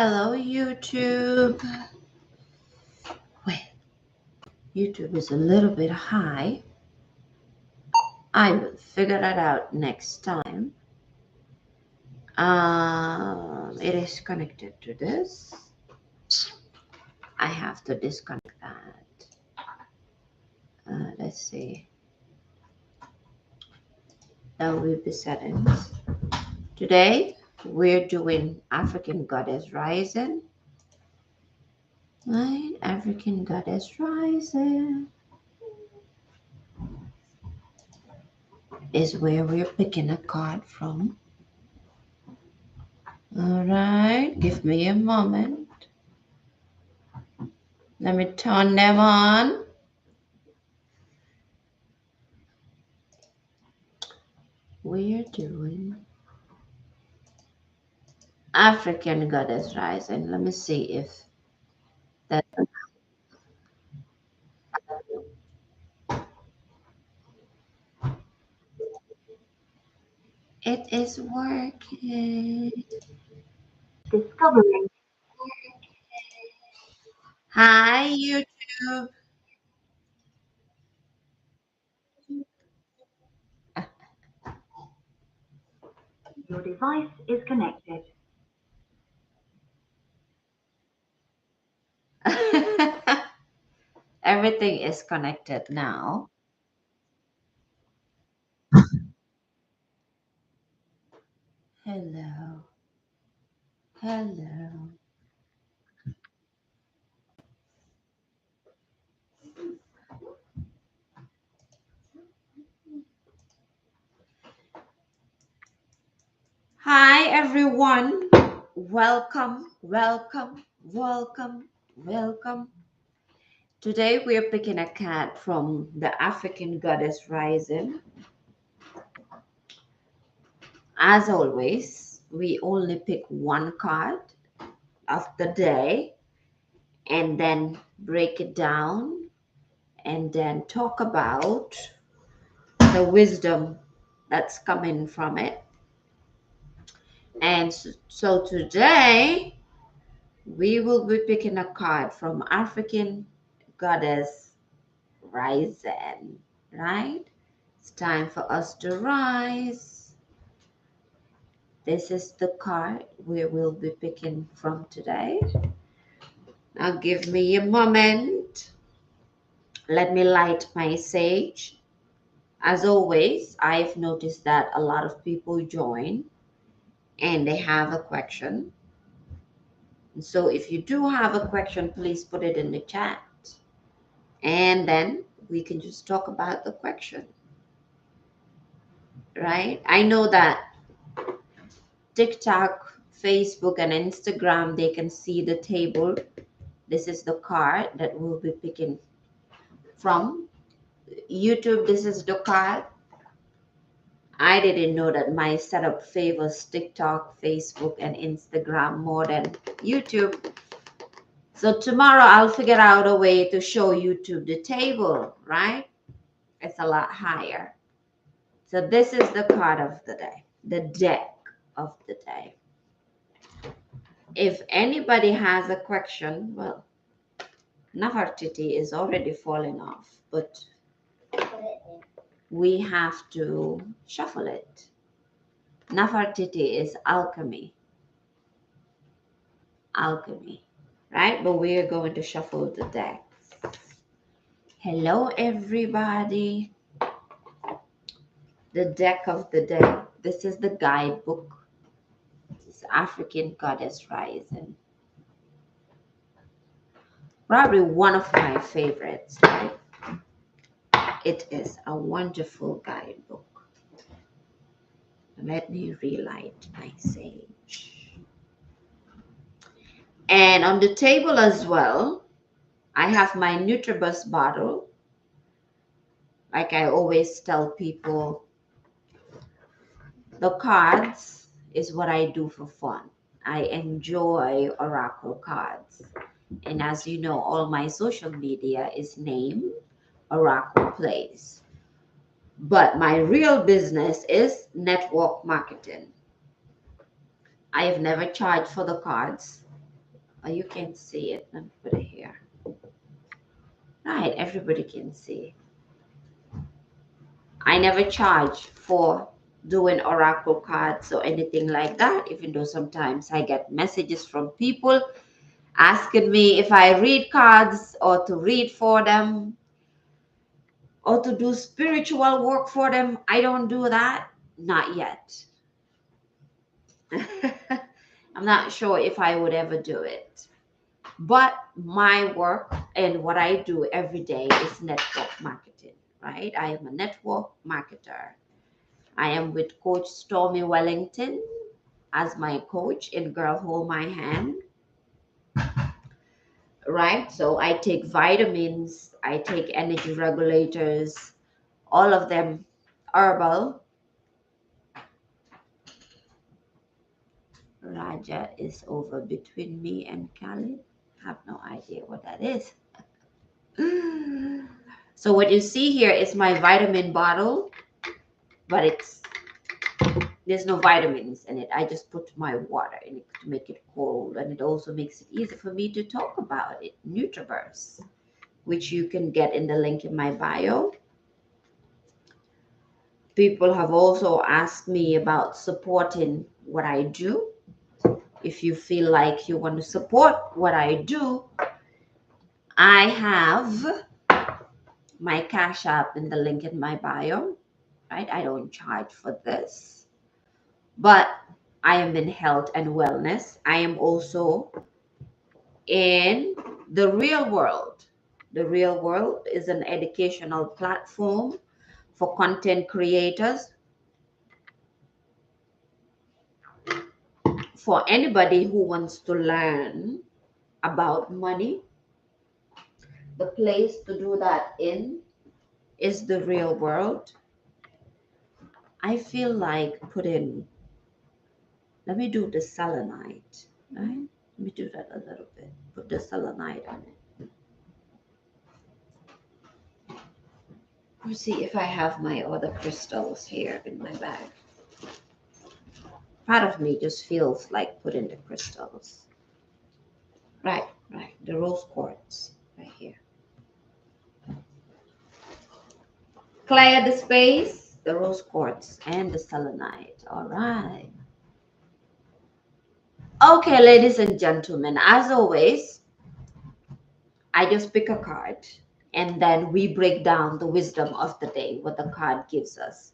Hello, YouTube. Well, YouTube is a little bit high. I will figure that out next time. It is connected to this. I have to disconnect that. Let's see. That will be settings. Today, we're doing African Goddess Rising. Right? African Goddess Rising is where we're picking a card from. All right, give me a moment. Let me turn them on. We're doing African Goddess Rising. Let me see if that it is working. Discovering. Hi, YouTube. Your device is connected. Everything is connected now. Hello. Hello. Hi, everyone. Welcome, welcome, welcome, welcome. Today we are picking a card from the African Goddess Rising. As always, we only pick one card of the day and then break it down and then talk about the wisdom that's coming from it. And so today we will be picking a card from African Goddess Rising, right? It's time for us to rise. This is the card we will be picking from today. Now give me a moment. Let me light my sage. As always, I've noticed that a lot of people join and they have a question. And so if you do have a question, please put it in the chat. And then we can just talk about the question. Right? I know that TikTok, Facebook, and Instagram, they can see the table. This is the card that we'll be picking from. YouTube, this is the card. I didn't know that my setup favors TikTok, Facebook, and Instagram more than YouTube. So tomorrow I'll figure out a way to show YouTube the table, right? It's a lot higher. So this is the card of the day, the deck of the day. If anybody has a question, well, Nafartiti is already falling off, but we have to shuffle it. Nafartiti is alchemy, right? But we are going to shuffle the deck. Hello, everybody. The deck of the day. This is the guidebook. It's African Goddess Rising. Probably one of my favorites, right? It is a wonderful guidebook. Let me relight my sage. And on the table as well, I have my Nutribus bottle. Like I always tell people, the cards is what I do for fun. I enjoy oracle cards. And as you know, all my social media is named Oracle Plays. But my real business is network marketing. I have never charged for the cards. Oh, you can see it. Let me put it here. Right, everybody can see. I never charge for doing oracle cards or anything like that, even though sometimes I get messages from people asking me if I read cards or to read for them or to do spiritual work for them. I don't do that. Not yet. I'm not sure if I would ever do it. But my work and what I do every day is network marketing, right? I am a network marketer. I am with Coach Stormy Wellington as my coach in Girl Hold My Hand, right? So I take vitamins, I take energy regulators, all of them herbal. Raja is over between me and Khalid. I have no idea what that is. So what you see here is my vitamin bottle, but there's no vitamins in it. I just put my water in it to make it cold, and it also makes it easy for me to talk about it. Nutriverse, which you can get in the link in my bio. People have also asked me about supporting what I do. If you feel like you want to support what I do, I have my Cash App in the link in my bio, right? I don't charge for this, but I am in health and wellness. I am also in the real world. The real world is an educational platform for content creators, for anybody who wants to learn about money. The place to do that in is the real world. I feel like putting, let me do the selenite, right? Let me do that a little bit. Put the selenite on it. Let's see if I have my other crystals here in my bag. Part of me just feels like putting the crystals. Right, right. The rose quartz right here. Clear the space, the rose quartz, and the selenite. All right. Okay, ladies and gentlemen, as always, I just pick a card and then we break down the wisdom of the day, what the card gives us.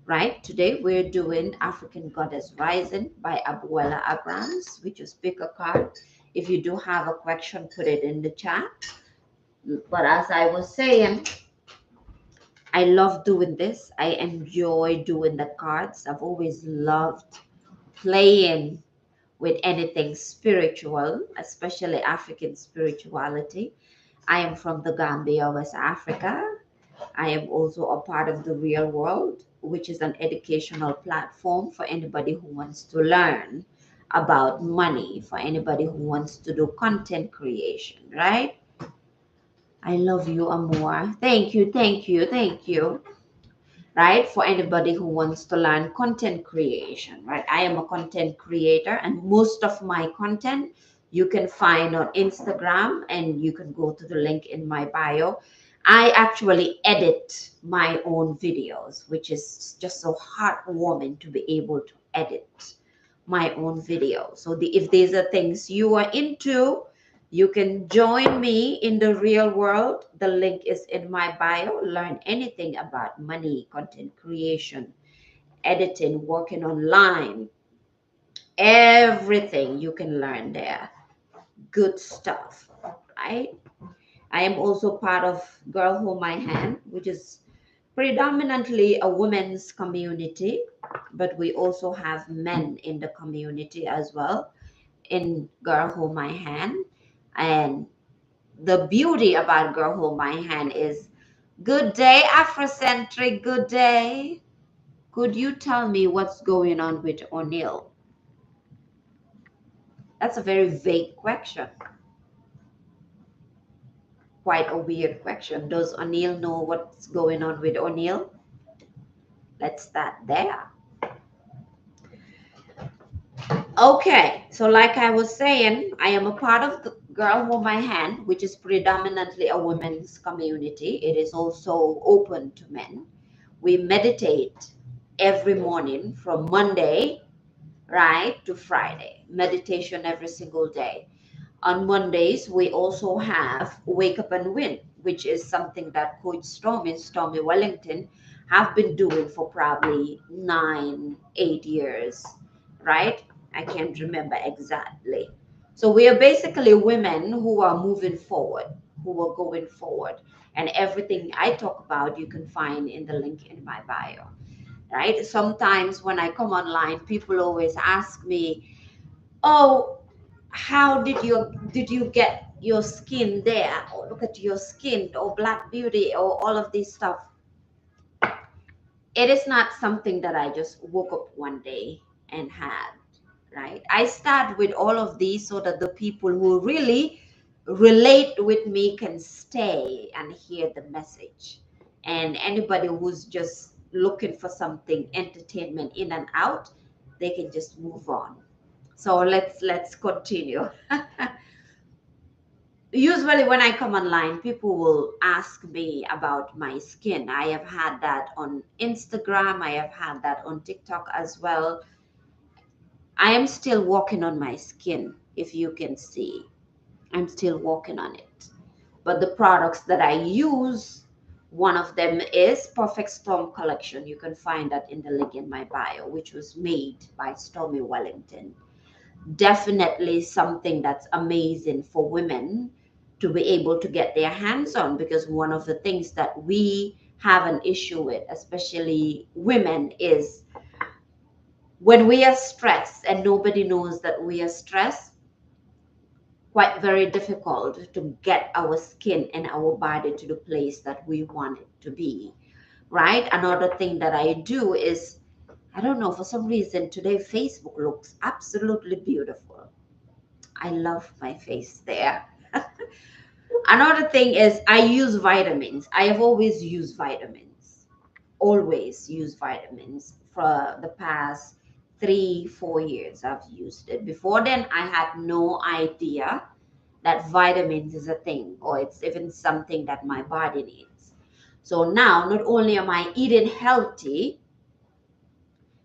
Right? Today we're doing African Goddess Rising by Abuela Abrams. We just pick a card. If you do have a question, put it in the chat. But as I was saying, I love doing this. I enjoy doing the cards. I've always loved playing with anything spiritual, especially African spirituality. I am from the Gambia, West Africa. I am also a part of the Real World, which is an educational platform for anybody who wants to learn about money, for anybody who wants to do content creation, right? I love you, Amor. Thank you, thank you, thank you. Right? For anybody who wants to learn content creation, right? I am a content creator, and most of my content you can find on Instagram, and you can go to the link in my bio. I actually edit my own videos, which is just so heartwarming to be able to edit my own videos. So if these are things you are into, you can join me in the real world. The link is in my bio. Learn anything about money, content creation, editing, working online, everything you can learn there. Good stuff, right? I am also part of Girl Hold My Hand, which is predominantly a women's community, but we also have men in the community as well in Girl Hold My Hand. And the beauty about Girl Hold My Hand is good day, Afrocentric, good day. Could you tell me what's going on with O'Neill? That's a very vague question. Quite a weird question. Does O'Neill know what's going on with O'Neill? Let's start there. Okay, so like I was saying, I am a part of the Girl Hold My Hand, which is predominantly a women's community. It is also open to men. We meditate every morning from Monday, right, to Friday. Meditation every single day. On Mondays, we also have Wake Up and Win, which is something that Coach Stormy Wellington, have been doing for probably 8 years, right? I can't remember exactly. So we are basically women who are moving forward, who are going forward. And everything I talk about, you can find in the link in my bio, right? Sometimes when I come online, people always ask me, oh, how did you get your skin there, or look at your skin, or black beauty, or all of this stuff. It is not something that I just woke up one day and had, right? I start with all of these so that the people who really relate with me can stay and hear the message, and anybody who's just looking for something entertainment in and out, they can just move on. So let's continue. Usually when I come online, people will ask me about my skin. I have had that on Instagram, I have had that on TikTok as well. I am still working on my skin, if you can see. I'm still working on it. But the products that I use, one of them is Perfect Storm Collection. You can find that in the link in my bio, which was made by Stormy Wellington. Definitely something that's amazing for women to be able to get their hands on, because one of the things that we have an issue with, especially women, is when we are stressed and nobody knows that we are stressed, quite very difficult to get our skin and our body to the place that we want it to be, right? Another thing that I do is, I don't know, for some reason today Facebook looks absolutely beautiful. I love my face there. Another thing is I use vitamins. I have always used vitamins. Always use vitamins for the past 3, 4 years. I've used it. Before then, I had no idea that vitamins is a thing, or it's even something that my body needs. So now, not only am I eating healthy,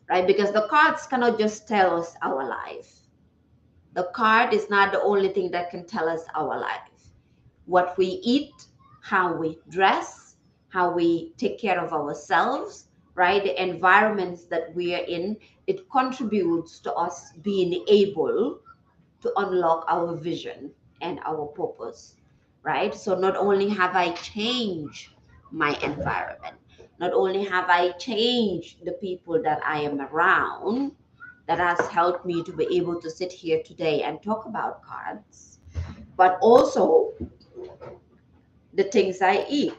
right? Because the cards cannot just tell us our life. The card is not the only thing that can tell us our life. What we eat, how we dress, how we take care of ourselves, right? The environments that we are in, it contributes to us being able to unlock our vision and our purpose, right? So not only have I changed my environment, not only have I changed the people that I am around, that has helped me to be able to sit here today and talk about cards, but also the things I eat,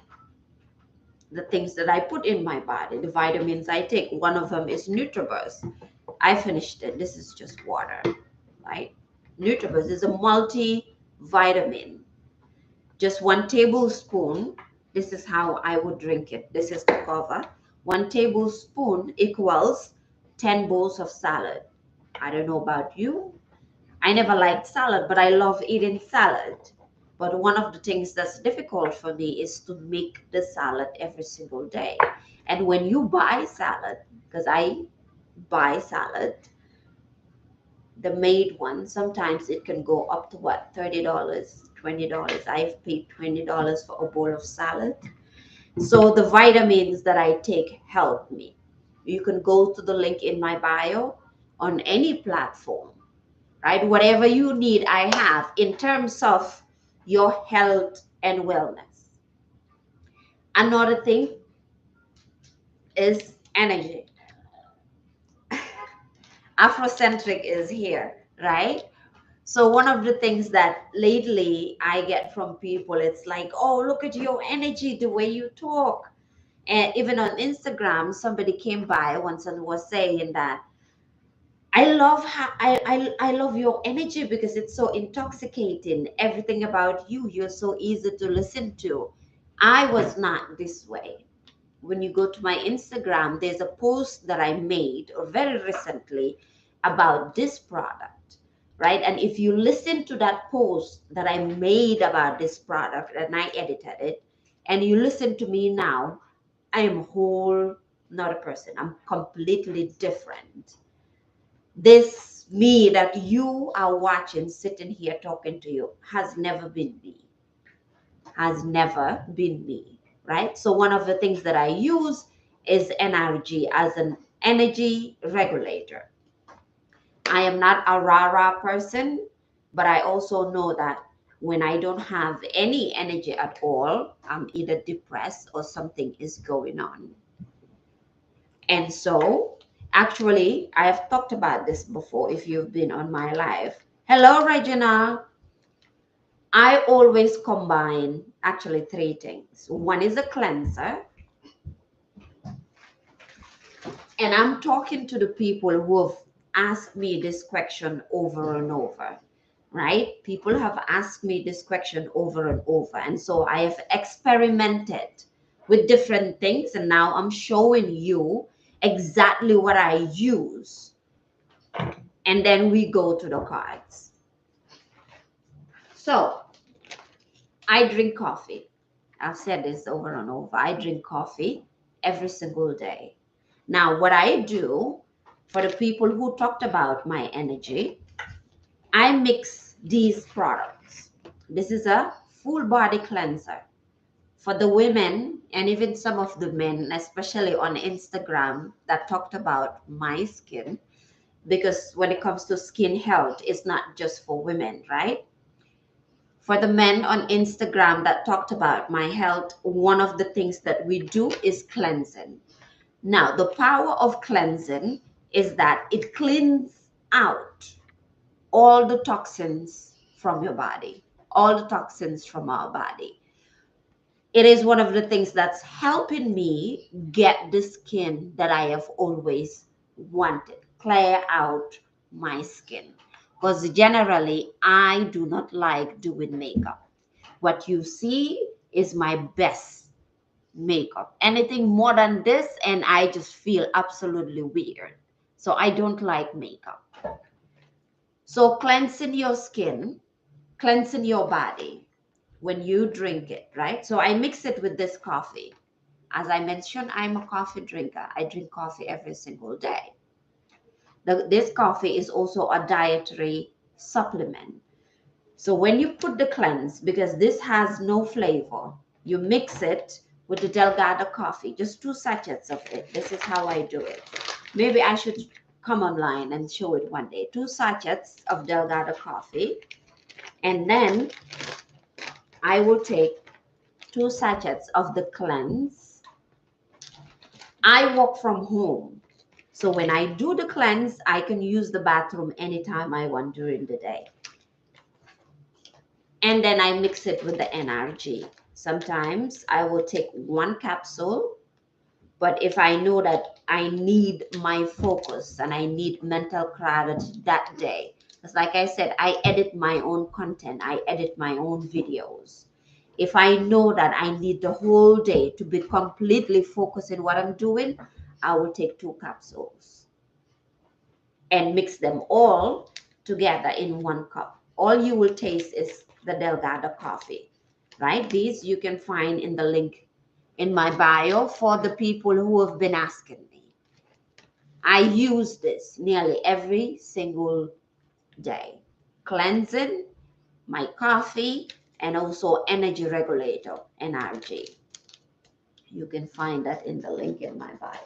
the things that I put in my body, the vitamins I take. One of them is Nutribus. I finished it. This is just water, right? Nutribus is a multivitamin. Just 1 tablespoon. This is how I would drink it. This is the cover. 1 tablespoon equals 10 bowls of salad. I don't know about you. I never liked salad, but I love eating salad. But one of the things that's difficult for me is to make the salad every single day. And when you buy salad, because I buy salad, the made one, sometimes it can go up to what, $30, $20. I've paid $20 for a bowl of salad. So the vitamins that I take help me. You can go to the link in my bio on any platform, right? Whatever you need, I have in terms of your health and wellness. Another thing is energy. Afrocentric is here, right? So one of the things that lately I get from people, it's like, oh, look at your energy, the way you talk. And even on Instagram, somebody came by once and was saying that I love how I love your energy because it's so intoxicating. Everything about you, you're so easy to listen to. I was not this way. When you go to my Instagram, there's a post that I made very recently, about this product, right? And if you listen to that post that I made about this product and I edited it, and you listen to me now, I am whole not a person. I'm completely different. This me that you are watching, sitting here talking to you, has never been me. Has never been me, right? So one of the things that I use is energy as an energy regulator. I am not a rah-rah person, but I also know that when I don't have any energy at all, I'm either depressed or something is going on. And so, actually, I have talked about this before if you've been on my live. Hello, Regina. I always combine actually three things. One is a cleanser, and I'm talking to the people who have asked me this question over and over, right? People have asked me this question over and over. And so I have experimented with different things, and now I'm showing you exactly what I use. And then we go to the cards. So I drink coffee. I've said this over and over. I drink coffee every single day. Now, what I do for the people who talked about my energy, I mix these products. This is a full body cleanser. For the women and even some of the men, especially on Instagram, that talked about my skin, because when it comes to skin health, it's not just for women, right? For the men on Instagram that talked about my health, one of the things that we do is cleansing. Now, the power of cleansing is that it cleans out all the toxins from your body, all the toxins from our body. It is one of the things that's helping me get the skin that I have always wanted, clear out my skin. Because generally, I do not like doing makeup. What you see is my best makeup. Anything more than this, and I just feel absolutely weird. So I don't like makeup. So cleansing your skin, cleansing your body when you drink it, right? So I mix it with this coffee. As I mentioned, I'm a coffee drinker. I drink coffee every single day. This coffee is also a dietary supplement. So when you put the cleanse, because this has no flavor, you mix it with the Delgado coffee, just 2 sachets of it. This is how I do it. Maybe I should come online and show it one day. 2 sachets of Delgado coffee. And then I will take 2 sachets of the cleanse. I work from home. So when I do the cleanse, I can use the bathroom anytime I want during the day. And then I mix it with the NRG. Sometimes I will take 1 capsule, but if I know that I need my focus and I need mental clarity that day, because like I said, I edit my own content, I edit my own videos. If I know that I need the whole day to be completely focused in what I'm doing, I will take 2 capsules and mix them all together in 1 cup. All you will taste is the Delgado coffee, right? These you can find in the link in my bio for the people who have been asking me. I use this nearly every single day. Cleansing, my coffee, and also energy regulator, NRG. You can find that in the link in my bio.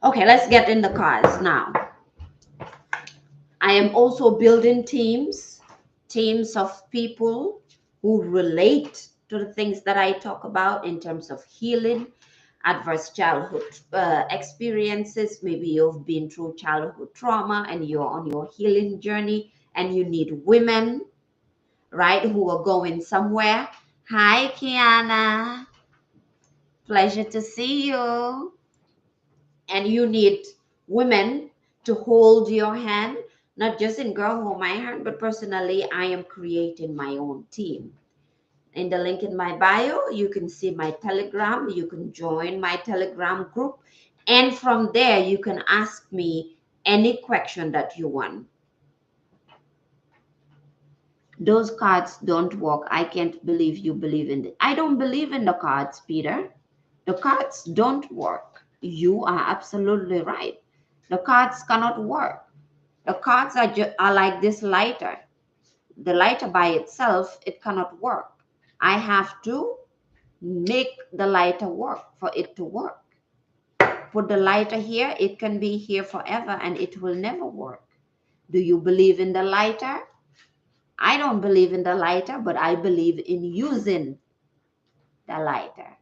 Okay, let's get in the cards now. I am also building teams of people who relate to the things that I talk about in terms of healing, adverse childhood experiences. Maybe you've been through childhood trauma and you're on your healing journey and you need women, right, who are going somewhere. Hi, Kiana. Pleasure to see you. And you need women to hold your hand, not just in Girl Hold My Hand, but personally, I am creating my own team. In the link in my bio, you can see my Telegram. You can join my Telegram group. And from there, you can ask me any question that you want. Those cards don't work. I can't believe you believe in it. I don't believe in the cards, Peter. The cards don't work. You are absolutely right. The cards cannot work. The cards are like this lighter. The lighter by itself, it cannot work. I have to make the lighter work for it to work. Put the lighter here, it can be here forever and it will never work. Do you believe in the lighter? I don't believe in the lighter, but I believe in using the lighter.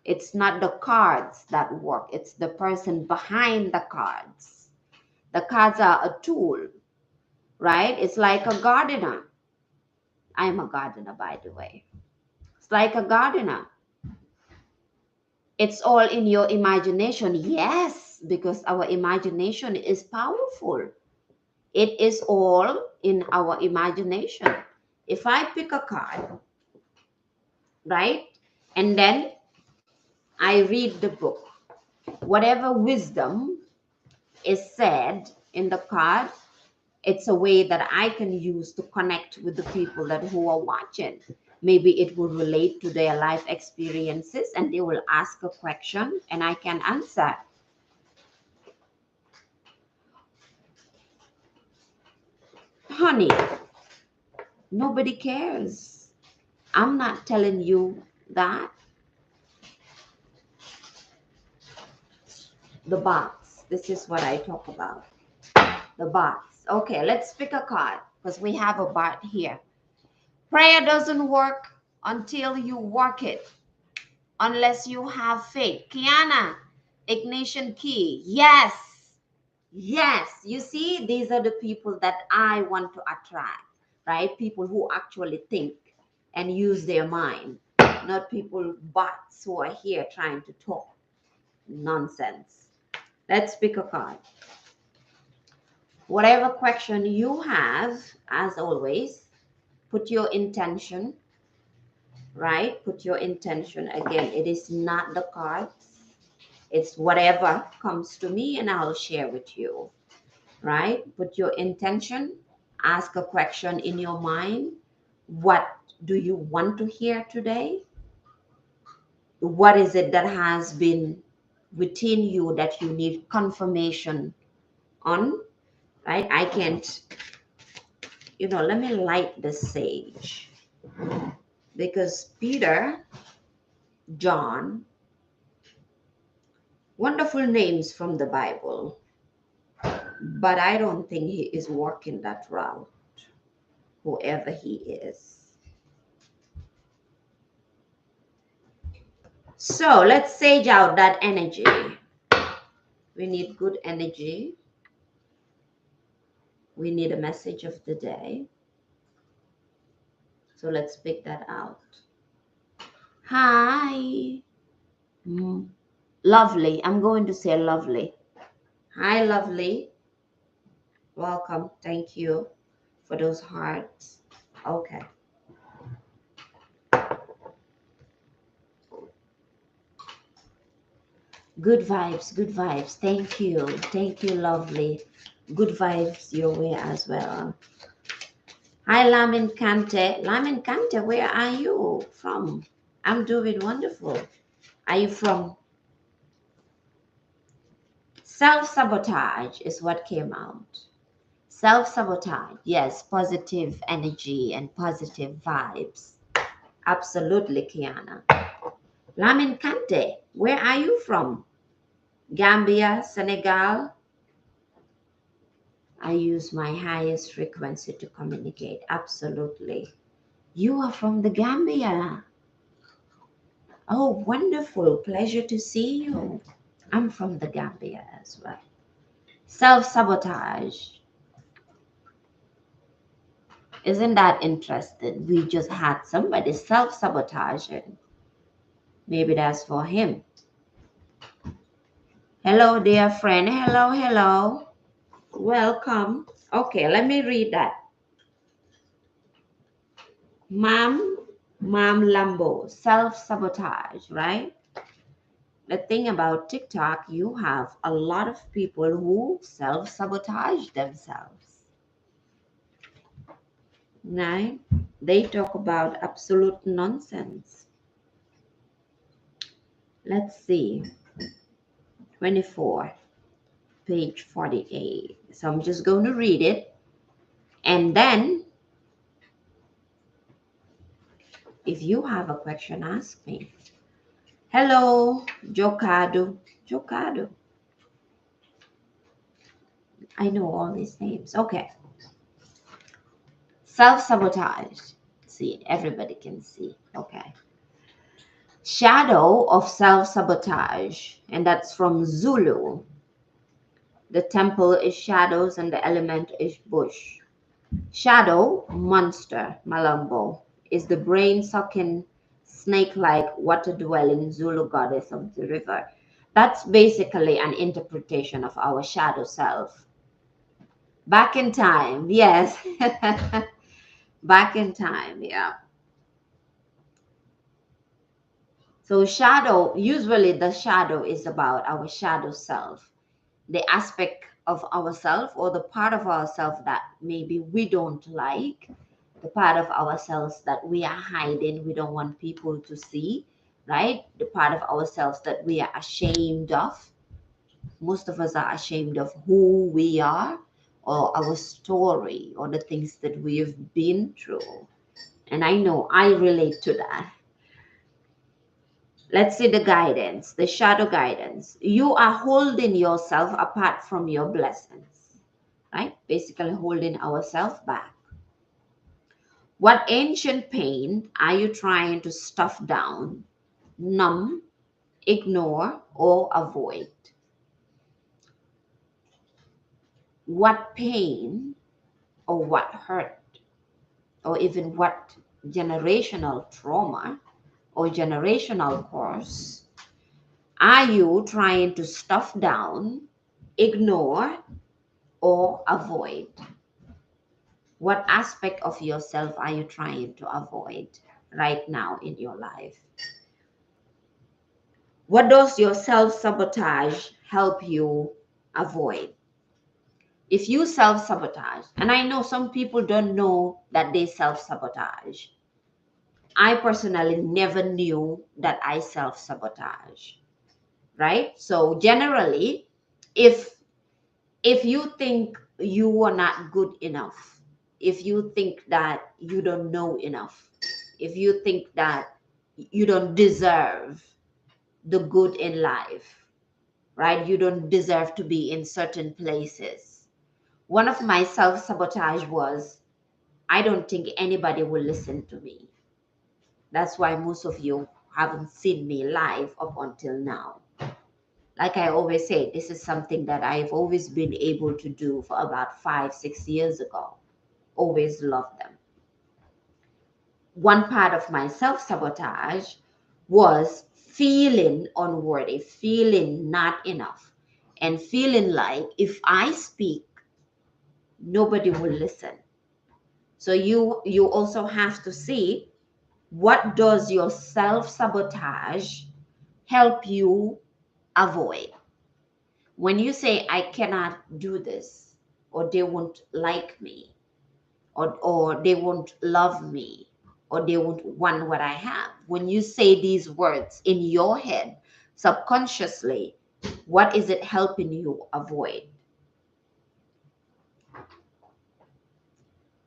It's not the cards that work, it's the person behind the cards. The cards are a tool, right? It's like a gardener. I'm a gardener, by the way. It's like a gardener. It's all in your imagination. Yes, because our imagination is powerful. It is all in our imagination. If I pick a card, right, and then I read the book, whatever wisdom is said in the card, it's a way that I can use to connect with the people that who are watching. Maybe it will relate to their life experiences and they will ask a question and I can answer. Honey, nobody cares. I'm not telling you that. The box. This is what I talk about. The box. Okay, let's pick a card because we have a bot here. Prayer doesn't work until you work it. Unless you have faith. Kiana, ignition key. Yes. Yes. You see, these are the people that I want to attract, right? People who actually think and use their mind, not people, bots who are here trying to talk nonsense. Let's pick a card. Whatever question you have, as always, put your intention, right? Put your intention. Again, it is not the cards. It's whatever comes to me and I'll share with you, right? Put your intention, ask a question in your mind. What do you want to hear today? What is it that has been within you that you need confirmation on, right? I can't, let me light the sage because Peter, John, wonderful names from the Bible, but I don't think he is working that route, whoever he is. So let's sage out that energy. We need good energy. We need a message of the day. So let's pick that out. Hi. Lovely. I'm going to say lovely. Hi, lovely. Welcome. Thank you for those hearts. Okay. Good vibes, good vibes. Thank you. Thank you, lovely. Good vibes your way as well. Hi, Lamin Kante. Lamin Kante, where are you from? I'm doing wonderful. Are you from? Self-sabotage is what came out. Self-sabotage. Yes, positive energy and positive vibes. Absolutely, Kiana. Lamin Kante, where are you from? Gambia, Senegal? I use my highest frequency to communicate. Absolutely. You are from the Gambia. Oh, wonderful. Pleasure to see you. I'm from the Gambia as well. Self-sabotage. Isn't that interesting? We just had somebody self-sabotaging. Maybe that's for him. Hello, dear friend. Hello, hello. Welcome. Okay, let me read that. Ma'am, Mom Lambo, self-sabotage, right? The thing about TikTok, you have a lot of people who self-sabotage themselves, right? They talk about absolute nonsense. Let's see, 24, page 48. So I'm just going to read it. And then if you have a question, ask me. Hello, Jocado. Jocado. I know all these names. Okay. Self-sabotage. See, everybody can see. Okay. Shadow of self-sabotage. And that's from Zulu. The temple is shadows and the element is bush. Shadow, monster, Malambo, is the brain-sucking, snake-like, water-dwelling Zulu goddess of the river. That's basically an interpretation of our shadow self. Back in time, yes. Back in time, yeah. So shadow, usually the shadow is about our shadow self, the aspect of ourself or the part of ourself that maybe we don't like, the part of ourselves that we are hiding, we don't want people to see, right? The part of ourselves that we are ashamed of. Most of us are ashamed of who we are or our story or the things that we have been through. And I know I relate to that. Let's see the guidance, the shadow guidance. You are holding yourself apart from your blessings, right? Basically, holding ourselves back. What ancient pain are you trying to stuff down, numb, ignore, or avoid? What pain or what hurt, or even what generational trauma or generational curse are you trying to stuff down, ignore, or avoid? What aspect of yourself are you trying to avoid right now in your life? What does your self sabotage help you avoid? If you self sabotage, and I know some people don't know that they self sabotage. I personally never knew that I self sabotage, right? So generally, if if you think you are not good enough, if you think that you don't know enough, if you think that you don't deserve the good in life, right? You don't deserve to be in certain places. One of my self sabotage was, I don't think anybody will listen to me. That's why most of you haven't seen me live up until now. Like I always say, this is something that I've always been able to do for about 5, 6 years ago. Always loved them. One part of my self sabotage was feeling unworthy, feeling not enough, and feeling like if I speak, nobody will listen. So you also have to see, what does your self sabotage help you avoid? When you say, I cannot do this, or they won't like me, or they won't love me, or they won't want what I have, when you say these words in your head, subconsciously, what is it helping you avoid?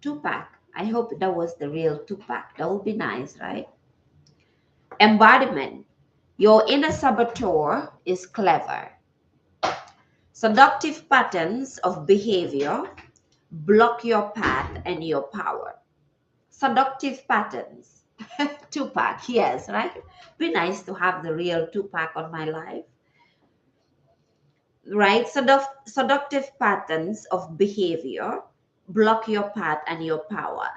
Tupac. I hope that was the real Tupac. That would be nice, right? Embodiment. Your inner saboteur is clever. Seductive patterns of behavior block your path and your power. Seductive patterns. Tupac, yes, right? Be nice to have the real Tupac on my life, right? Seductive patterns of behavior block your path and your power.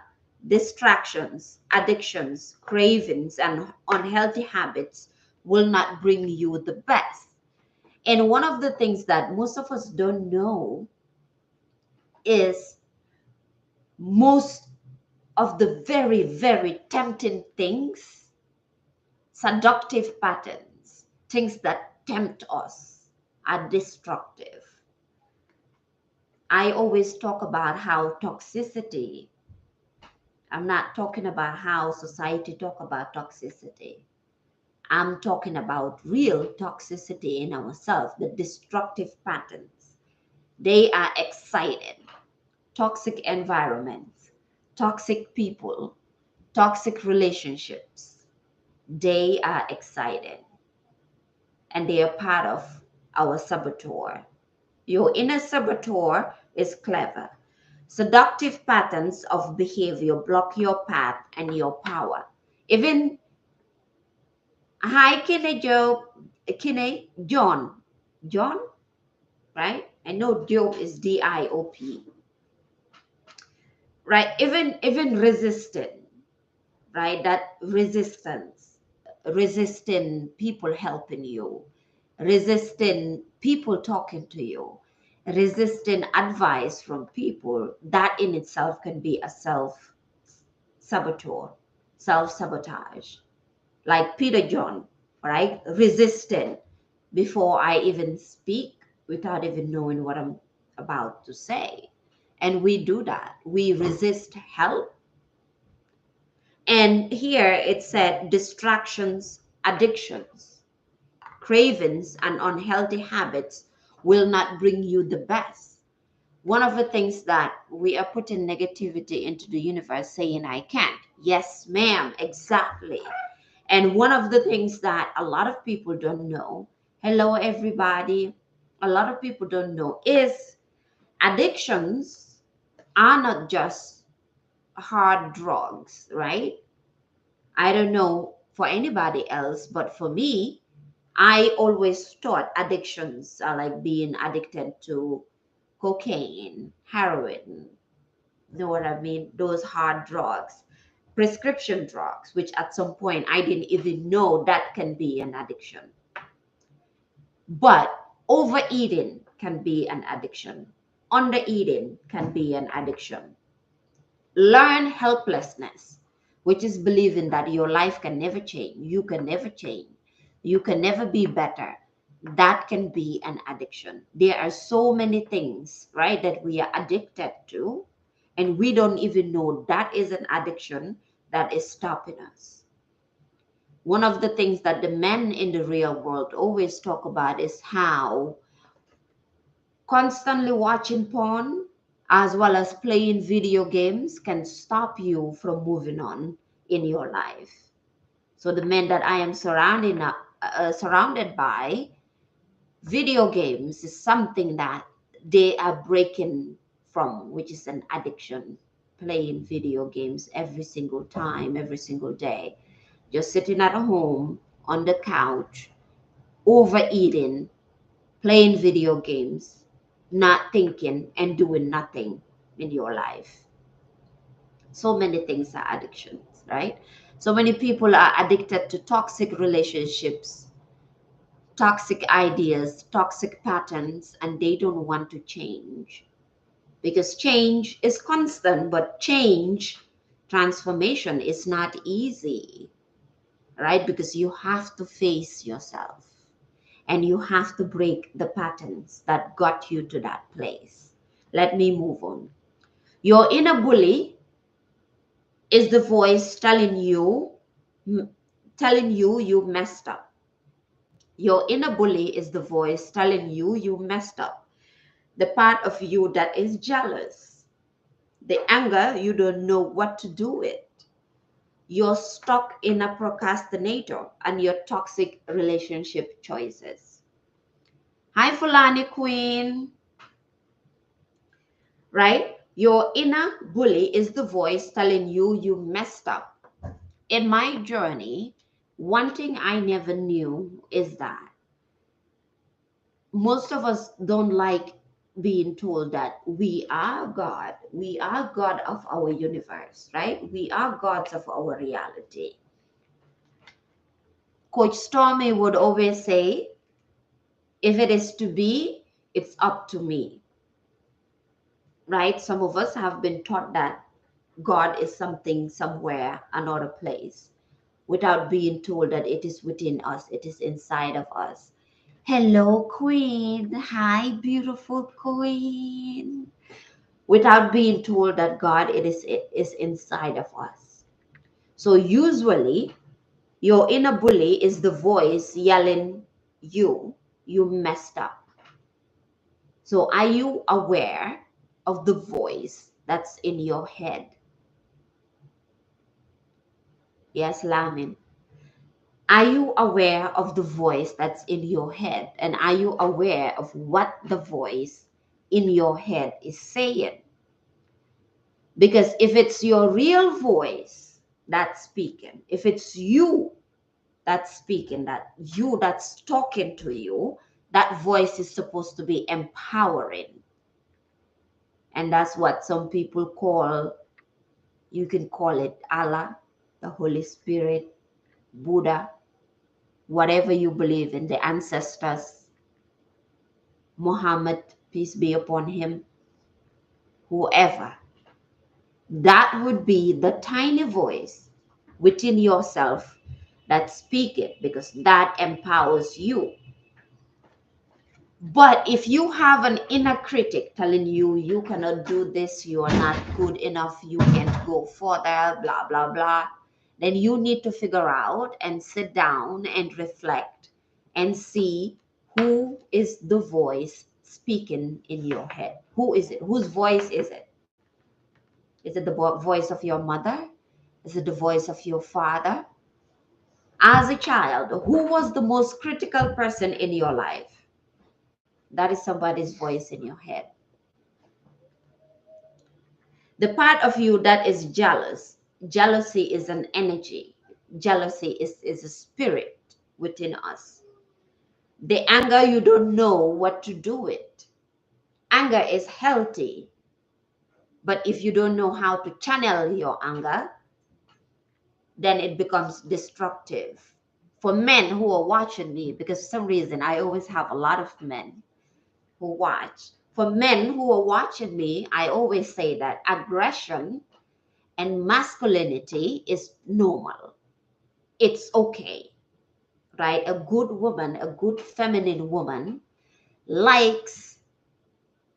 Distractions, addictions, cravings, and unhealthy habits will not bring you the best. And one of the things that most of us don't know is most of the very, very tempting things, seductive patterns, things that tempt us are destructive. I always talk about how toxicity, I'm not talking about how society talk about toxicity. I'm talking about real toxicity in ourselves, the destructive patterns. They are excited. Toxic environments, toxic people, toxic relationships. They are excited and they are part of our saboteur. Your inner saboteur is clever. Seductive patterns of behavior block your path and your power. Even, hi, Kine Joe, Kine, John, right? I know Job is Diop, right? Even resistant, right? That resisting people helping you, resisting people talking to you, resisting advice from people, that in itself can be a saboteur, self sabotage. Like Peter John, right? Resisting before I even speak without even knowing what I'm about to say. And we do that. We resist help. And here it said distractions, addictions, cravings, and unhealthy habits will not bring you the best. One of the things that we are putting negativity into the universe saying, I can't. Yes, ma'am, exactly. And one of the things that a lot of people don't know, hello, everybody, a lot of people don't know is addictions are not just hard drugs, right? I don't know for anybody else, but for me, I always thought addictions are like being addicted to cocaine, heroin, you know what I mean? Those hard drugs, prescription drugs, which at some point I didn't even know that can be an addiction. But overeating can be an addiction. Undereating can be an addiction. Learn helplessness, which is believing that your life can never change, you can never be better. That can be an addiction. There are so many things, right, that we are addicted to, and we don't even know that is an addiction that is stopping us. One of the things that the men in the real world always talk about is how constantly watching porn as well as playing video games can stop you from moving on in your life. So the men that I am surrounded by, video games is something that they are breaking from, which is an addiction. Playing video games every single time, every single day, just sitting at home on the couch, overeating, playing video games, not thinking and doing nothing in your life. So many things are addictions, right? So many people are addicted to toxic relationships, toxic ideas, toxic patterns, and they don't want to change because change is constant, but transformation is not easy, right? Because you have to face yourself and you have to break the patterns that got you to that place. Let me move on. Your inner bully is the voice telling you you messed up. Your inner bully is the voice telling you you messed up. The part of you that is jealous, the anger you don't know what to do with. You're stuck in a procrastinator and your toxic relationship choices. Hi, Fulani Queen. Right? Your inner bully is the voice telling you you messed up. In my journey, one thing I never knew is that most of us don't like being told that we are God. We are God of our universe, right? We are gods of our reality. Coach Stormy would always say, if it is to be, it's up to me, right? Some of us have been taught that God is something somewhere, another place, without being told that it is within us, it is inside of us. Hello, Queen. Hi, beautiful Queen. Without being told that God it is inside of us. So usually your inner bully is the voice yelling you messed up. So are you aware of the voice that's in your head? Yes, Lamin. Are you aware of the voice that's in your head? And are you aware of what the voice in your head is saying? Because if it's your real voice that's speaking, if it's you that's speaking, that you that's talking to you, that voice is supposed to be empowering. And that's what some people call, you can call it Allah, the Holy Spirit, Buddha, whatever you believe in, the ancestors, Muhammad, peace be upon him, whoever. That would be the tiny voice within yourself that speak it, because that empowers you. But if you have an inner critic telling you you cannot do this, you are not good enough, you can't go further, blah blah blah, then you need to figure out and sit down and reflect and see who is the voice speaking in your head. Who is it? Whose voice is it? Is it the voice of your mother? Is it the voice of your father? As a child, who was the most critical person in your life? That is somebody's voice in your head. The part of you that is jealous, jealousy is an energy. Jealousy is a spirit within us. The anger, you don't know what to do with. Anger is healthy, but if you don't know how to channel your anger, then it becomes destructive. For men who are watching me, because for some reason I always have a lot of men who watch. For men who are watching me, I always say that aggression and masculinity is normal. It's okay, right? A good woman, a good feminine woman likes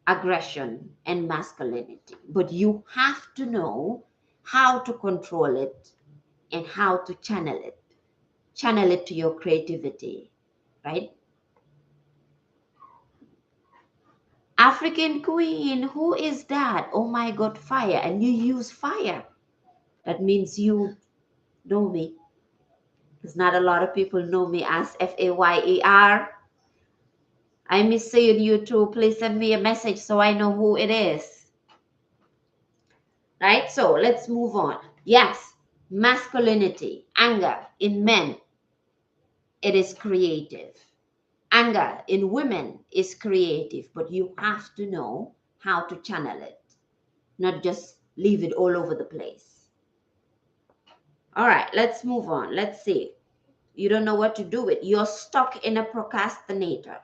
aggression and masculinity, but you have to know how to control it and how to channel it to your creativity, right? African queen, who is that? Oh my God, fire. And you use fire. That means you know me. Because not a lot of people know me as Fayer. I miss seeing you too. Please send me a message so I know who it is. Right? So let's move on. Yes, masculinity, anger in men, it is creative. Anger in women is creative, but you have to know how to channel it, not just leave it all over the place. All right, let's move on. Let's see. You don't know what to do with. You're stuck in a procrastinator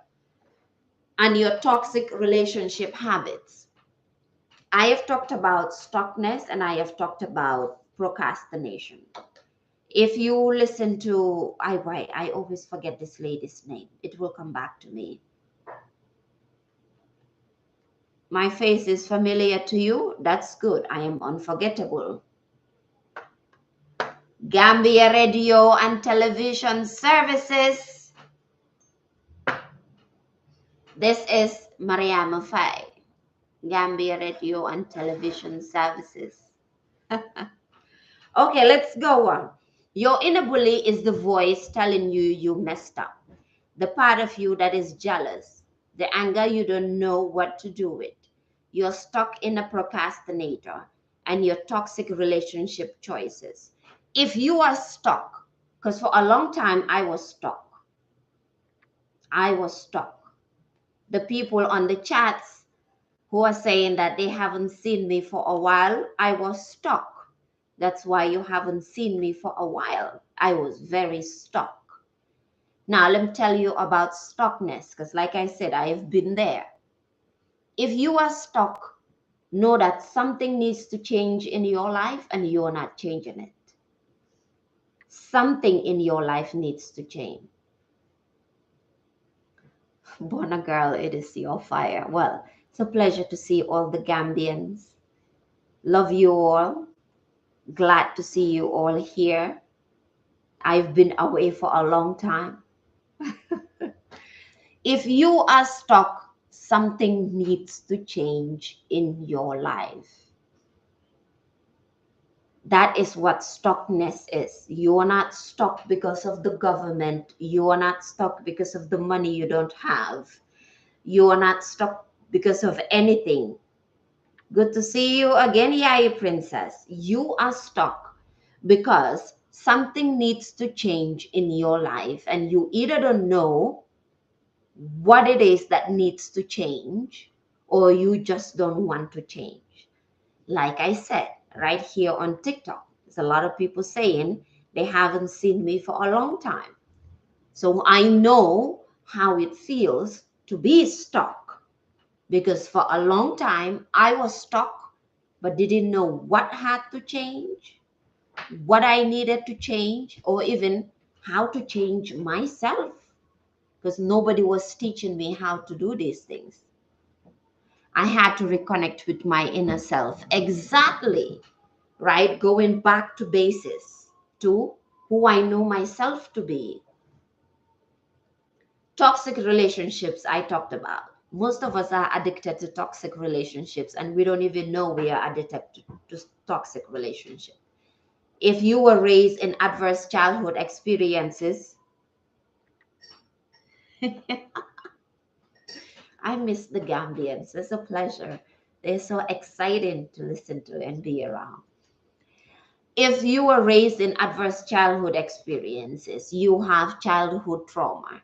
and your toxic relationship habits. I have talked about stuckness and I have talked about procrastination. If you listen to, I always forget this lady's name. It will come back to me. My face is familiar to you. That's good. I am unforgettable. Gambia Radio and Television Services. This is Mariama Faye. Gambia Radio and Television Services. Okay, let's go on. Your inner bully is the voice telling you you messed up. The part of you that is jealous. The anger you don't know what to do with. You're stuck in a procrastinator and your toxic relationship choices. If you are stuck, because for a long time I was stuck. I was stuck. The people on the chats who are saying that they haven't seen me for a while, I was stuck. That's why you haven't seen me for a while. I was very stuck. Now, let me tell you about stuckness, because like I said, I have been there. If you are stuck Know that something needs to change in your life and you're not changing it. Something in your life needs to change. Bona girl, it is your fire. Well, it's a pleasure to see all the Gambians. Love you all. Glad to see you all here. I've been away for a long time. If you are stuck, something needs to change in your life. That is what stuckness is. You are not stuck because of the government. You are not stuck because of the money you don't have. You are not stuck because of anything. Good to see you again, Yaya Princess. You are stuck because something needs to change in your life, and you either don't know what it is that needs to change, or you just don't want to change. Like I said, right here on TikTok, there's a lot of people saying they haven't seen me for a long time. So I know how it feels to be stuck, because for a long time I was stuck but didn't know what had to change, what I needed to change, or even how to change myself, because nobody was teaching me how to do these things. I had to reconnect with my inner self. Exactly, right? Going back to basis, to who I know myself to be. Toxic relationships, I talked about. Most of us are addicted to toxic relationships, and we don't even know we are addicted to toxic relationships. If you were raised in adverse childhood experiences, I miss the Gambians. It's a pleasure. They're so exciting to listen to and be around. If you were raised in adverse childhood experiences, you have childhood trauma,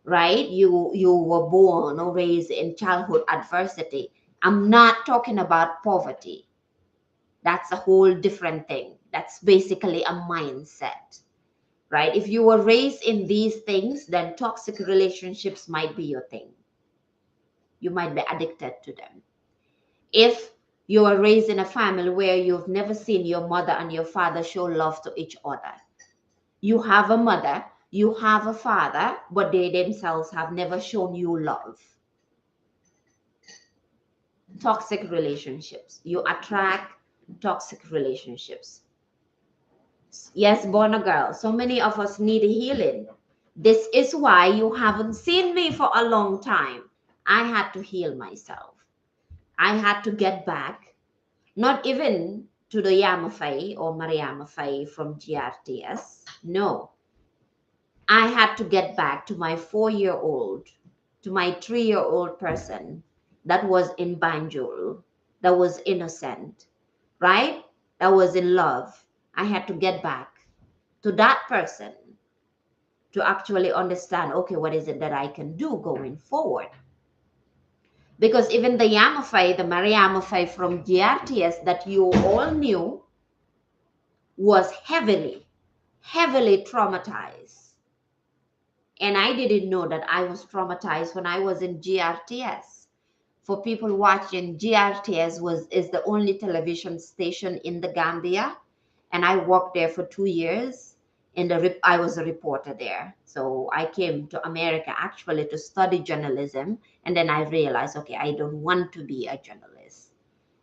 right? You were born or raised in childhood adversity. I'm not talking about poverty. That's a whole different thing. That's basically a mindset, right? If you were raised in these things, then toxic relationships might be your thing. You might be addicted to them. If you were raised in a family where you've never seen your mother and your father show love to each other, you have a mother, you have a father, but they themselves have never shown you love. Toxic relationships. You attract toxic relationships. Yes, born a girl. So many of us need healing. This is why you haven't seen me for a long time. I had to heal myself. I had to get back, not even to the Yamafai or Mariamafai from GRTS. No, I had to get back to my 4-year-old, to my 3-year-old person that was in Banjul, that was innocent, right? That was in love. I had to get back to that person to actually understand, okay, what is it that I can do going forward? Because even the Yamafai, the Mariamafai from GRTS that you all knew was heavily traumatized. And I didn't know that I was traumatized when I was in GRTS. For people watching, GRTS is the only television station in the Gambia, and I worked there for 2 years. I was a reporter there. So I came to America actually to study journalism, and then I realized, okay, I don't want to be a journalist.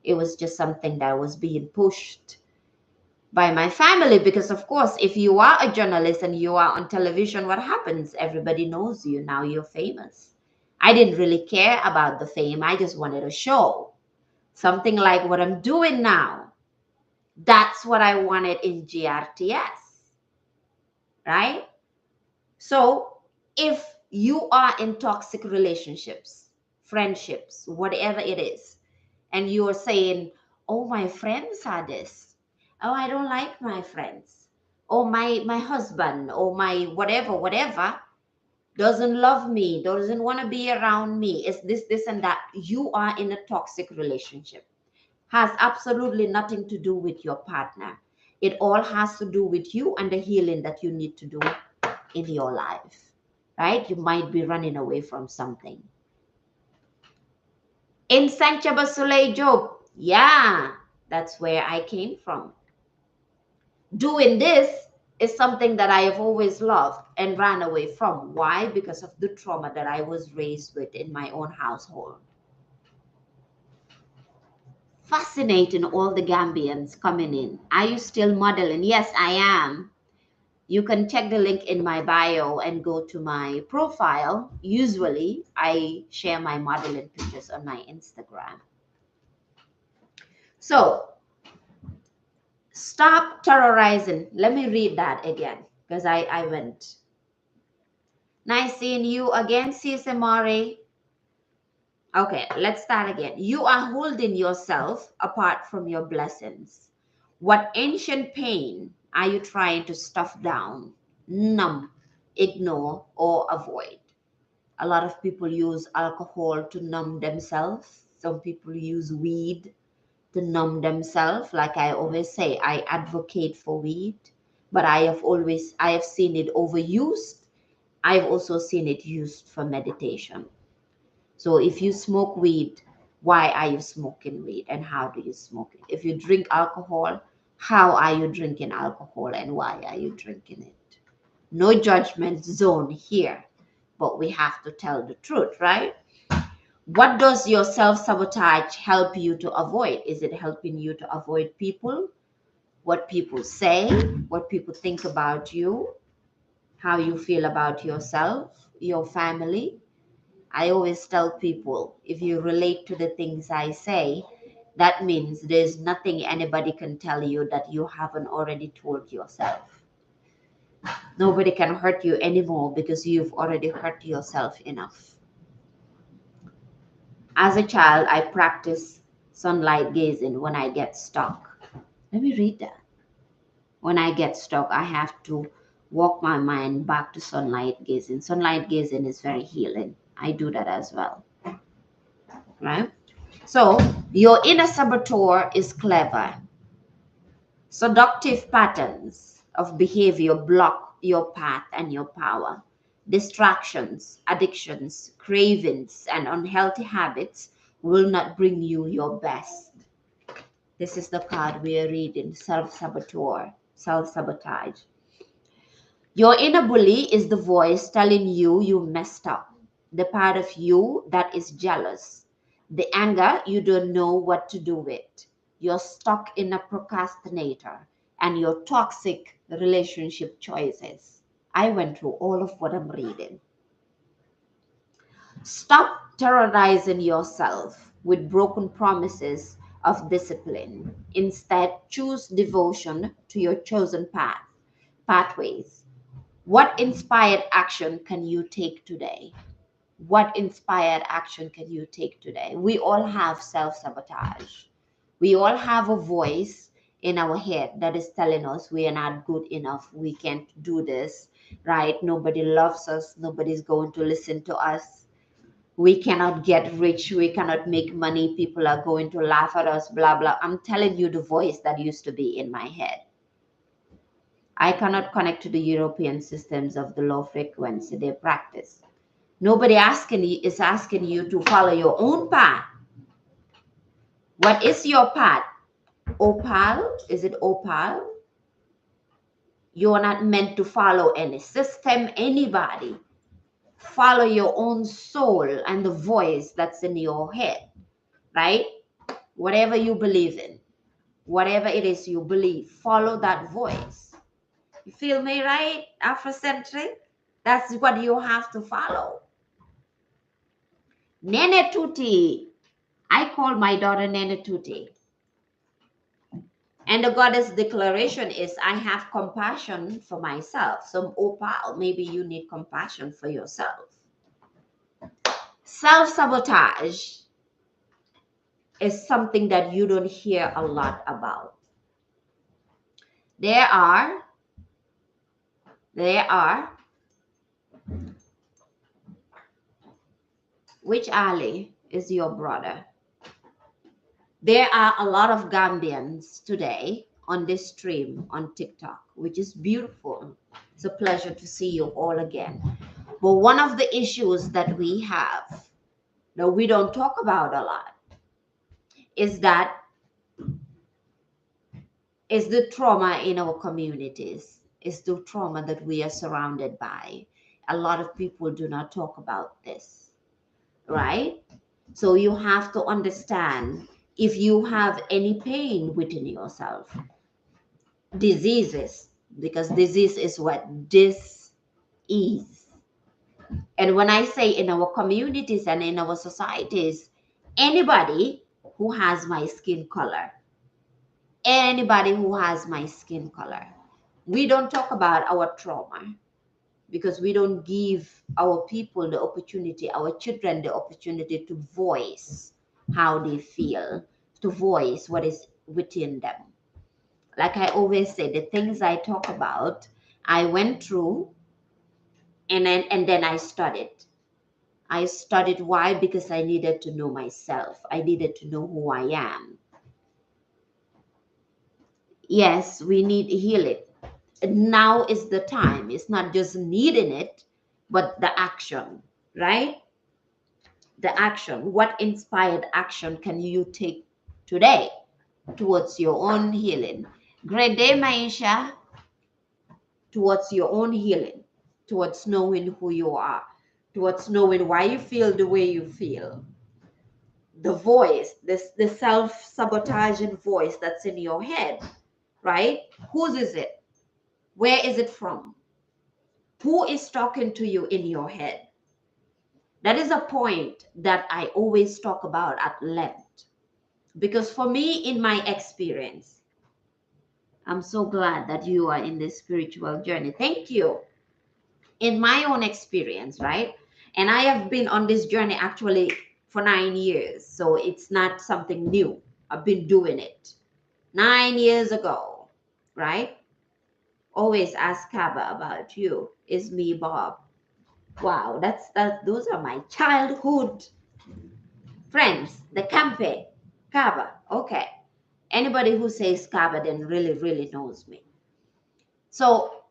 It was just something that was being pushed by my family, because of course if you are a journalist and you are on television, what happens? Everybody knows you. Now you're famous. I didn't really care about the fame. I just wanted a show, something like what I'm doing now. That's what I wanted in GRTS, right? So if you are in toxic relationships, friendships, whatever it is, and you're saying, oh, my friends are this, oh, I don't like my friends, or my husband, or my whatever doesn't love me, doesn't want to be around me, is this and that, you are in a toxic relationship. Has absolutely nothing to do with your partner. It all has to do with you and the healing that you need to do in your life, right? You might be running away from something. In Sanchaba Sulay Job, Yeah, that's where I came from. Doing this is something that I have always loved and ran away from. Why? Because of the trauma that I was raised with in my own household. Fascinating, all the Gambians coming in. Are you still modeling? Yes, I am. You can check the link in my bio and go to my profile. Usually, I share my modeling pictures on my Instagram. So, stop terrorizing. Let me read that again because I went. Nice seeing you again, Cisse Mari. Okay, let's start again. You are holding yourself apart from your blessings. What ancient pain are you trying to stuff down, numb, ignore, or avoid? A lot of people use alcohol to numb themselves. Some people use weed to numb themselves. Like I always say, I advocate for weed, but I have seen it overused. I've also seen it used for meditation. So if you smoke weed, why are you smoking weed and how do you smoke it? If you drink alcohol, how are you drinking alcohol and why are you drinking it? No judgment zone here, but we have to tell the truth, right? What does your self sabotage help you to avoid? Is it helping you to avoid people, what people say, what people think about you, how you feel about yourself, your family? I always tell people if you relate to the things I say, that means there's nothing anybody can tell you that you haven't already told yourself. Nobody can hurt you anymore because you've already hurt yourself enough. As a child, I practice sunlight gazing when I get stuck. Let me read that. When I get stuck, I have to walk my mind back to sunlight gazing. Sunlight gazing is very healing. I do that as well, right? So, your inner saboteur is clever. Seductive patterns of behavior block your path and your power. Distractions, addictions, cravings, and unhealthy habits will not bring you your best. This is the card we are reading, self-saboteur, self-sabotage. Your inner bully is the voice telling you you messed up, the part of you that is jealous, the anger you don't know what to do with. You're stuck in a procrastinator and your toxic relationship choices. I went through all of what I'm reading. Stop terrorizing yourself with broken promises of discipline. Instead, choose devotion to your chosen pathways. What inspired action can you take today? What inspired action can you take today? We all have self sabotage. We all have a voice in our head that is telling us we are not good enough. We can't do this, right? Nobody loves us. Nobody's going to listen to us. We cannot get rich. We cannot make money. People are going to laugh at us, blah, blah. I'm telling you the voice that used to be in my head. I cannot connect to the European systems of the low frequency they practice. Nobody is asking you to follow your own path. What is your path? Opal? Is it opal? You're not meant to follow any system, anybody. Follow your own soul and the voice that's in your head, right? Whatever you believe in, whatever it is you believe, follow that voice. You feel me, right? Afrocentric? That's what you have to follow. Nene Tuti. I call my daughter Nene Tuti. And the goddess declaration is I have compassion for myself. So, Opal, maybe you need compassion for yourself. Self sabotage is something that you don't hear a lot about. There are, which Ali is your brother? There are a lot of Gambians today on this stream on TikTok, which is beautiful. It's a pleasure to see you all again. But one of the issues that we have that we don't talk about a lot is that It's the trauma in our communities. It's the trauma that we are surrounded by. A lot of people do not talk about this, right? So you have to understand, if you have any pain within yourself, diseases, because disease is what this is. And when I say in our communities and in our societies, anybody who has my skin color, anybody who has my skin color, we don't talk about our trauma, because we don't give our people the opportunity, our children the opportunity to voice how they feel, to voice what is within them. Like I always say, the things I talk about, I went through, and then I studied. I studied. Why? Because I needed to know myself. I needed to know who I am. Yes, we need healing. Now is the time. It's not just needing it, but the action, right? The action. What inspired action can you take today towards your own healing? Great day, Maisha. Towards your own healing, towards knowing who you are, towards knowing why you feel the way you feel. The voice, this the self-sabotaging voice that's in your head, right? Whose is it? Where is it from? Who is talking to you in your head? That is a point that I always talk about at length. Because for me, in my experience, I'm so glad that you are in this spiritual journey. Thank you. In my own experience, right? And I have been on this journey actually for 9 years. So it's not something new. I've been doing it 9 years ago, right? Always ask Kaba about you. It's me, Bob. Wow, those are my childhood friends. The Campe, Kaba. Okay. Anybody who says Kaba then really, really knows me. So,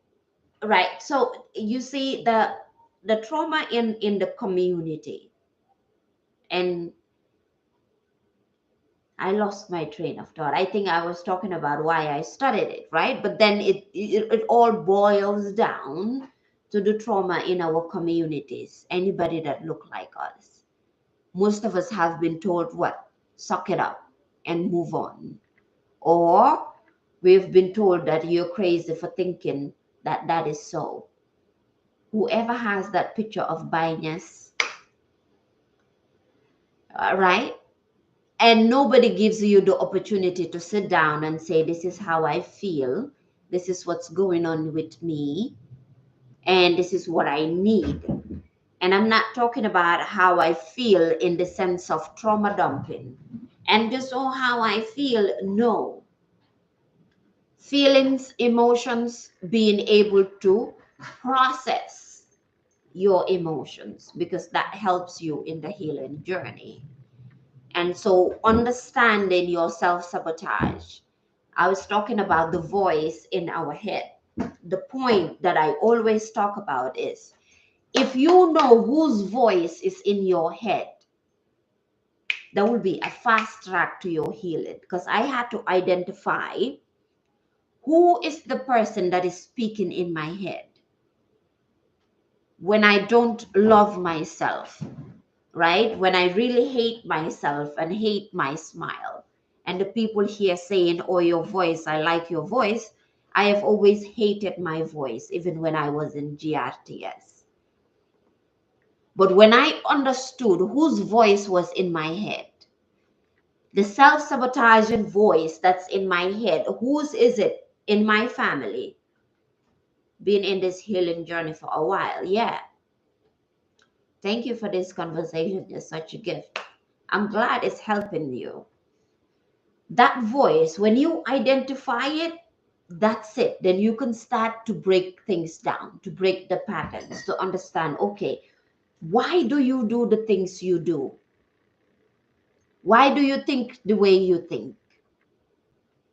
right. So you see the trauma in the community. And I lost my train of thought. I think I was talking about why I studied it, right? But then it all boils down to the trauma in our communities. Anybody that look like us, most of us have been told what? Suck it up and move on. Or we've been told that you're crazy for thinking that that is so. Whoever has that picture of bias, right? And nobody gives you the opportunity to sit down and say, this is how I feel, this is what's going on with me, and this is what I need. And I'm not talking about how I feel in the sense of trauma dumping and just how I feel. No. Feelings, emotions, being able to process your emotions, because that helps you in the healing journey. And so understanding your self-sabotage. I was talking about the voice in our head. The point that I always talk about is, if you know whose voice is in your head, that will be a fast track to your healing, because I had to identify who is the person that is speaking in my head when I don't love myself, right? When I really hate myself and hate my smile. And the people here saying, oh, your voice, I like your voice. I have always hated my voice, even when I was in GRTS. But when I understood whose voice was in my head, the self-sabotaging voice that's in my head, whose is it in my family? Been in this healing journey for a while, yeah. Thank you for this conversation. It's such a gift. I'm glad it's helping you. That voice, when you identify it, that's it. Then you can start to break things down, to break the patterns, to understand, okay, why do you do the things you do? Why do you think the way you think?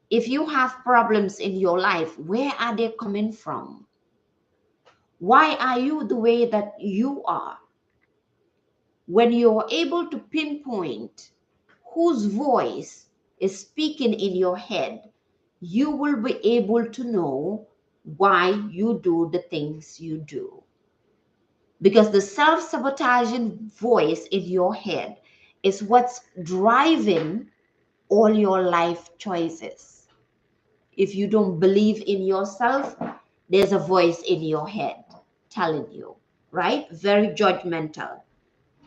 If you have problems in your life, where are they coming from? Why are you the way that you are? When you're able to pinpoint whose voice is speaking in your head, you will be able to know why you do the things you do. Because the self sabotaging voice in your head is what's driving all your life choices. If you don't believe in yourself, there's a voice in your head telling you, right? Very judgmental,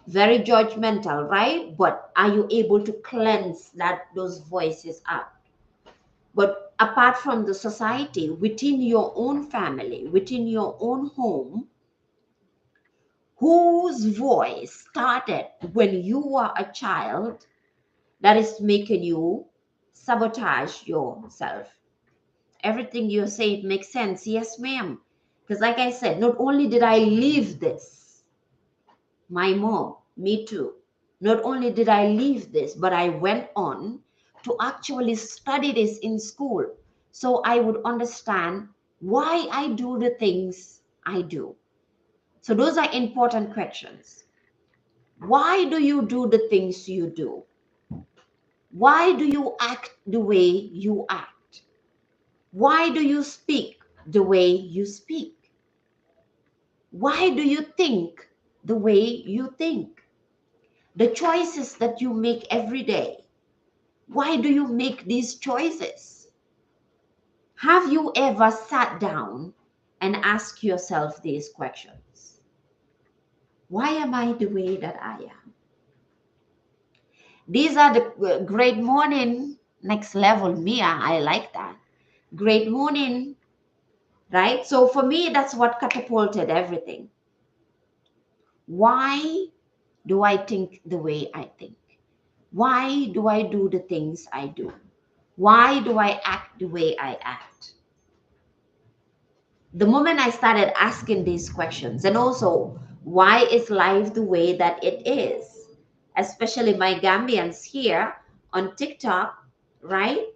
right? But are you able to cleanse those voices out? But apart from the society, within your own family, within your own home, whose voice started when you were a child that is making you sabotage yourself? Everything you say, it makes sense. Yes, ma'am. Because like I said, not only did I live this, my mom, me too. Not only did I leave this, but I went on to actually study this in school so I would understand why I do the things I do. So those are important questions. Why do you do the things you do? Why do you act the way you act? Why do you speak the way you speak? Why do you think the way you think? The choices that you make every day, why do you make these choices? Have you ever sat down and asked yourself these questions? Why am I the way that I am? These are the great morning, next level Mia. I like that. Great morning, right? So for me, that's what catapulted everything. Why do I think the way I think? Why do I do the things I do? Why do I act the way I act? The moment I started asking these questions, and also, why is life the way that it is? Especially my Gambians here on TikTok, right?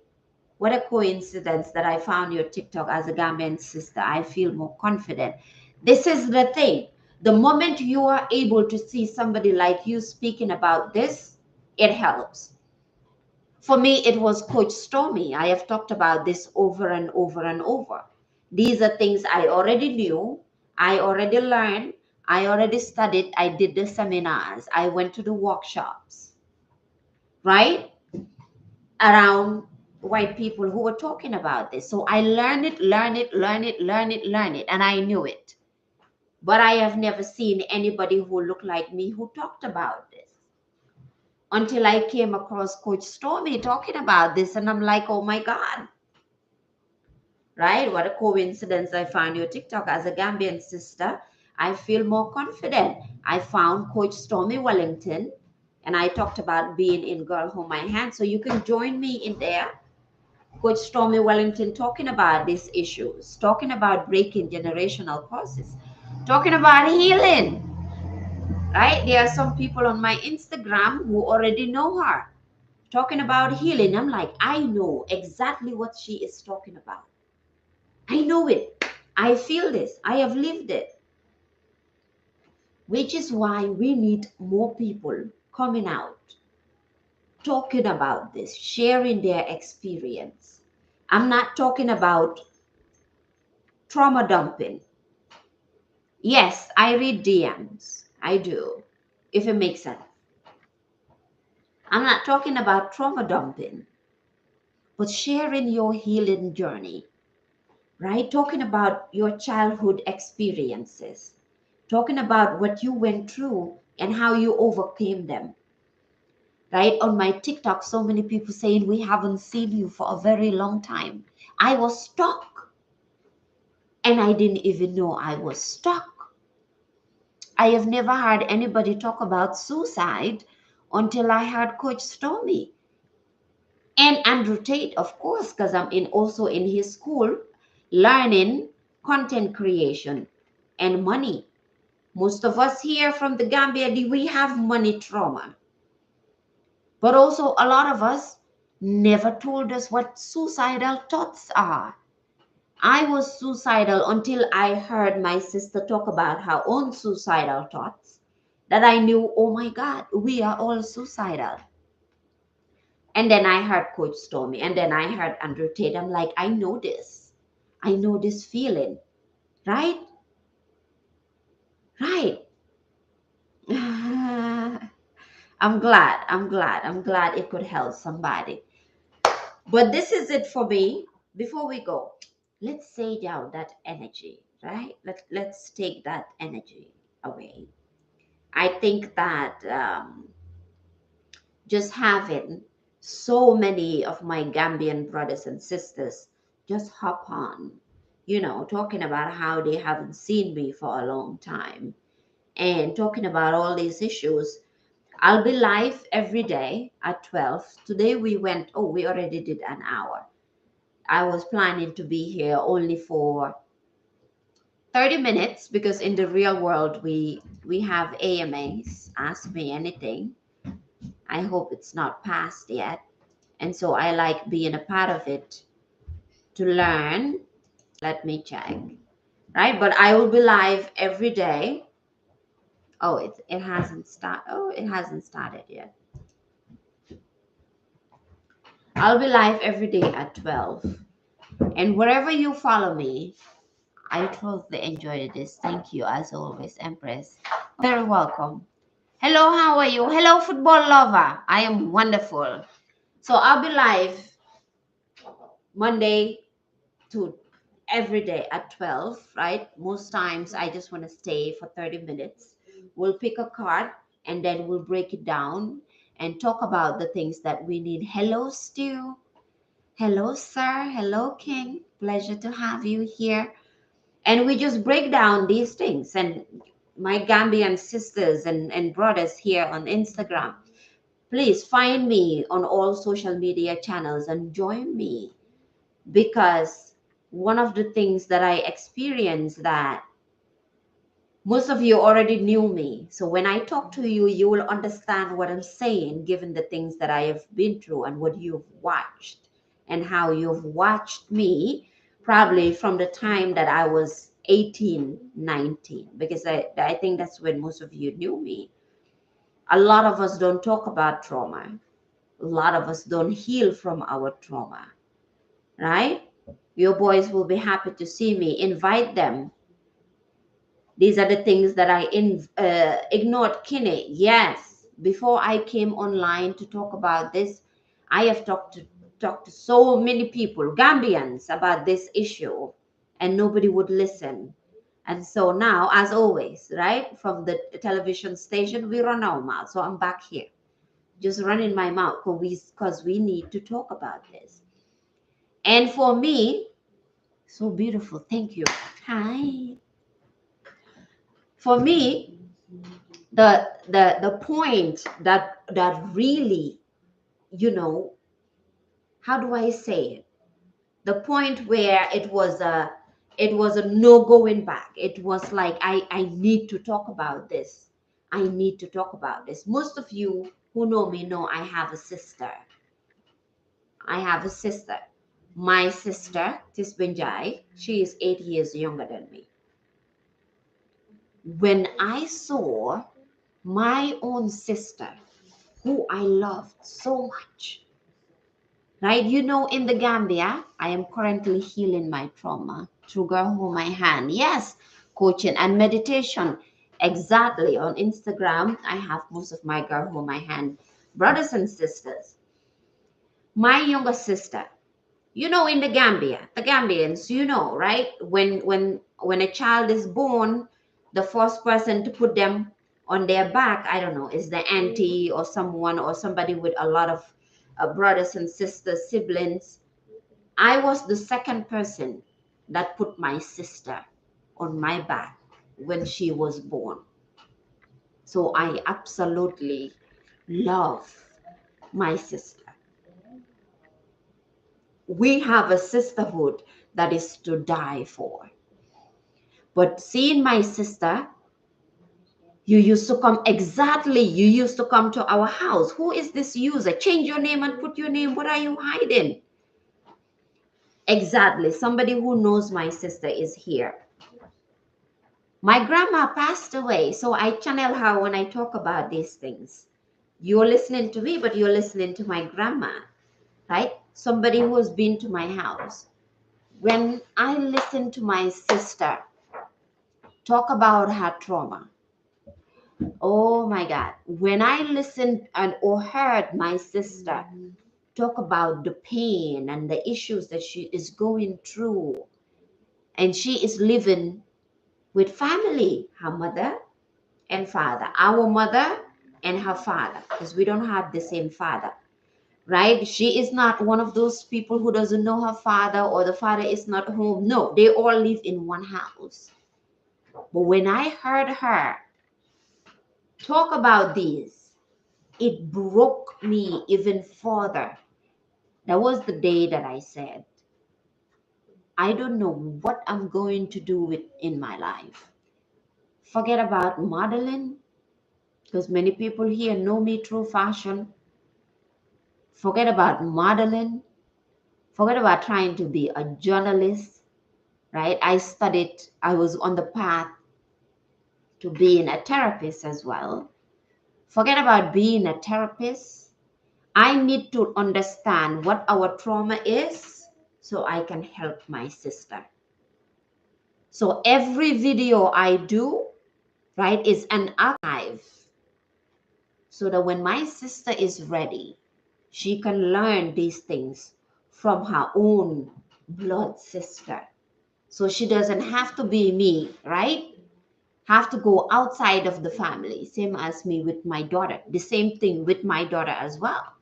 What a coincidence that I found your TikTok as a Gambian sister. I feel more confident. This is the thing. The moment you are able to see somebody like you speaking about this, it helps. For me, it was Coach Stormy. I have talked about this over and over and over. These are things I already knew, I already learned, I already studied, I did the seminars, I went to the workshops, right? Around white people who were talking about this. So I learned it, learn it, and I knew it. But I have never seen anybody who looked like me who talked about this until I came across Coach Stormy talking about this, and I'm like, oh my God, right? What a coincidence. I found your TikTok as a Gambian sister. I feel more confident. I found Coach Stormy Wellington, and I talked about being in Girl Hold My Hand. So you can join me in there. Coach Stormy Wellington talking about these issues, talking about breaking generational curses, talking about healing, right? There are some people on my Instagram who already know her talking about healing. I'm like, I know exactly what she is talking about. I know it. I feel this. I have lived it. Which is why we need more people coming out, talking about this, sharing their experience. I'm not talking about trauma dumping. Yes, I read DMs. I do, if it makes sense. I'm not talking about trauma dumping, but sharing your healing journey, right? Talking about your childhood experiences, talking about what you went through and how you overcame them, right? On my TikTok, so many people saying, we haven't seen you for a very long time. I was stuck and I didn't even know I was stuck. I have never heard anybody talk about suicide until I heard Coach Stormy and Andrew Tate, of course, because I'm also in his school learning content creation and money. Most of us here from the Gambia, we have money trauma. But also a lot of us never told us what suicidal thoughts are. I was suicidal until I heard my sister talk about her own suicidal thoughts that I knew, oh my God, we are all suicidal. And then I heard Coach Stormy, and then I heard Andrew Tate. I'm like, I know this. I know this feeling, right? Right. I'm glad. I'm glad. I'm glad it could help somebody. But this is it for me. Before we go, let's say down that energy, right? Let's take that energy away. I think that just having so many of my Gambian brothers and sisters just hop on, talking about how they haven't seen me for a long time and talking about all these issues. I'll be live every day at 12. Today we already did an hour. I was planning to be here only for 30 minutes because in the real world we have AMAs, ask me anything. I hope it's not passed yet. And so I like being a part of it to learn. Let me check. Right? But I will be live every day. Oh, it hasn't started. Oh, it hasn't started yet. I'll be live every day at 12. And wherever you follow me, I totally enjoyed this. Thank you, as always, Empress. Very welcome. Hello, how are you? Hello, football lover. I am wonderful. So I'll be live Monday to every day at 12, right? Most times I just want to stay for 30 minutes. We'll pick a card and then we'll break it down and talk about the things that we need. Hello, Stu. Hello, sir. Hello, King. Pleasure to have you here. And we just break down these things. And my Gambian sisters and brothers here on Instagram, please find me on all social media channels and join me, because one of the things that I experienced, that most of you already knew me. So when I talk to you, you will understand what I'm saying, given the things that I have been through and what you've watched and how you've watched me probably from the time that I was 18, 19, because I think that's when most of you knew me. A lot of us don't talk about trauma. A lot of us don't heal from our trauma, right? Your boys will be happy to see me. Invite them. These are the things that I ignored. Kinney, yes. Before I came online to talk about this, I have talked to so many people, Gambians, about this issue, and nobody would listen. And so now, as always, right, from the television station, we run our mouth. So I'm back here, just running my mouth because we need to talk about this. And for me, so beautiful. Thank you. Hi. For me, the point that really, how do I say it? The point where it was a no going back. It was like I need to talk about this. I need to talk about this. Most of you who know me know I have a sister. I have a sister. My sister, Tisbenjai, she is 8 years younger than me. When I saw my own sister, who I loved so much, right? In the Gambia, I am currently healing my trauma through Girl Hold My Hand. Yes, coaching and meditation. Exactly. On Instagram, I have most of my Girl Hold My Hand brothers and sisters. My younger sister, in the Gambia, the Gambians, right? When a child is born, the first person to put them on their back, I don't know, is the auntie or someone or somebody with a lot of brothers and sisters, siblings. I was the second person that put my sister on my back when she was born. So I absolutely love my sister. We have a sisterhood that is to die for. But seeing my sister, you used to come to our house. Who is this user? Change your name and put your name. What are you hiding? Exactly. Somebody who knows my sister is here. My grandma passed away, so I channel her when I talk about these things. You're listening to me, but you're listening to my grandma. right? Somebody who has been to my house. When I listen to my sister talk about her trauma, oh my God, when I listened and or heard my sister talk about the pain and the issues that she is going through, and she is living with family, her mother and father, our mother and her father, because we don't have the same father, right? She is not one of those people who doesn't know her father or the father is not home. No, they all live in one house. But when I heard her talk about this, it broke me even further. That was the day that I said, I don't know what I'm going to do with in my life. Forget about modeling, because many people here know me through fashion. Forget about modeling. Forget about trying to be a journalist, right? I studied, I was on the path to being a therapist as well. Forget about being a therapist. I need to understand what our trauma is so I can help my sister. So every video I do, right, is an archive so that when my sister is ready, she can learn these things from her own blood sister. So she doesn't have to be me, right? Have to go outside of the family. Same as me with my daughter. The same thing with my daughter as well.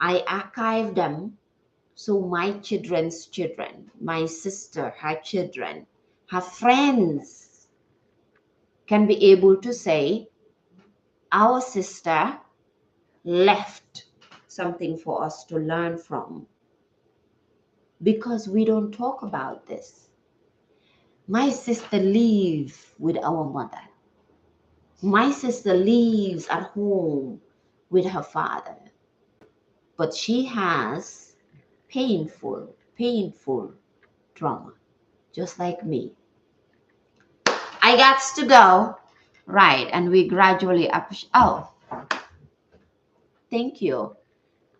I archive them so my children's children, my sister, her children, her friends can be able to say, our sister left something for us to learn from, because we don't talk about this. My sister lives with our mother. My sister lives at home with her father, but she has painful trauma, just like me. I got to go. Right, and we gradually oh, thank you.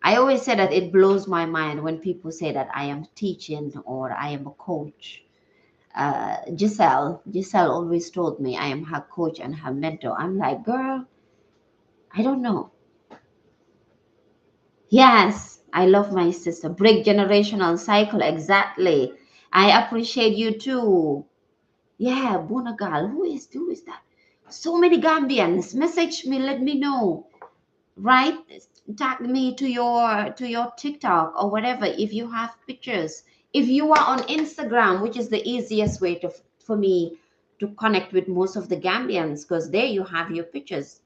I always say that it blows my mind when people say that I am teaching or I am a coach. Giselle always told me I am her coach and her mentor. I'm like, girl, I don't know. Yes, I love my sister. Break generational cycle, exactly. I appreciate you too. Yeah, Bunagal. Who is that? So many Gambians. Message me, let me know. Right? Tag me to your TikTok or whatever if you have pictures. If you are on Instagram, which is the easiest way to for me to connect with most of the Gambians, because there you have your pictures.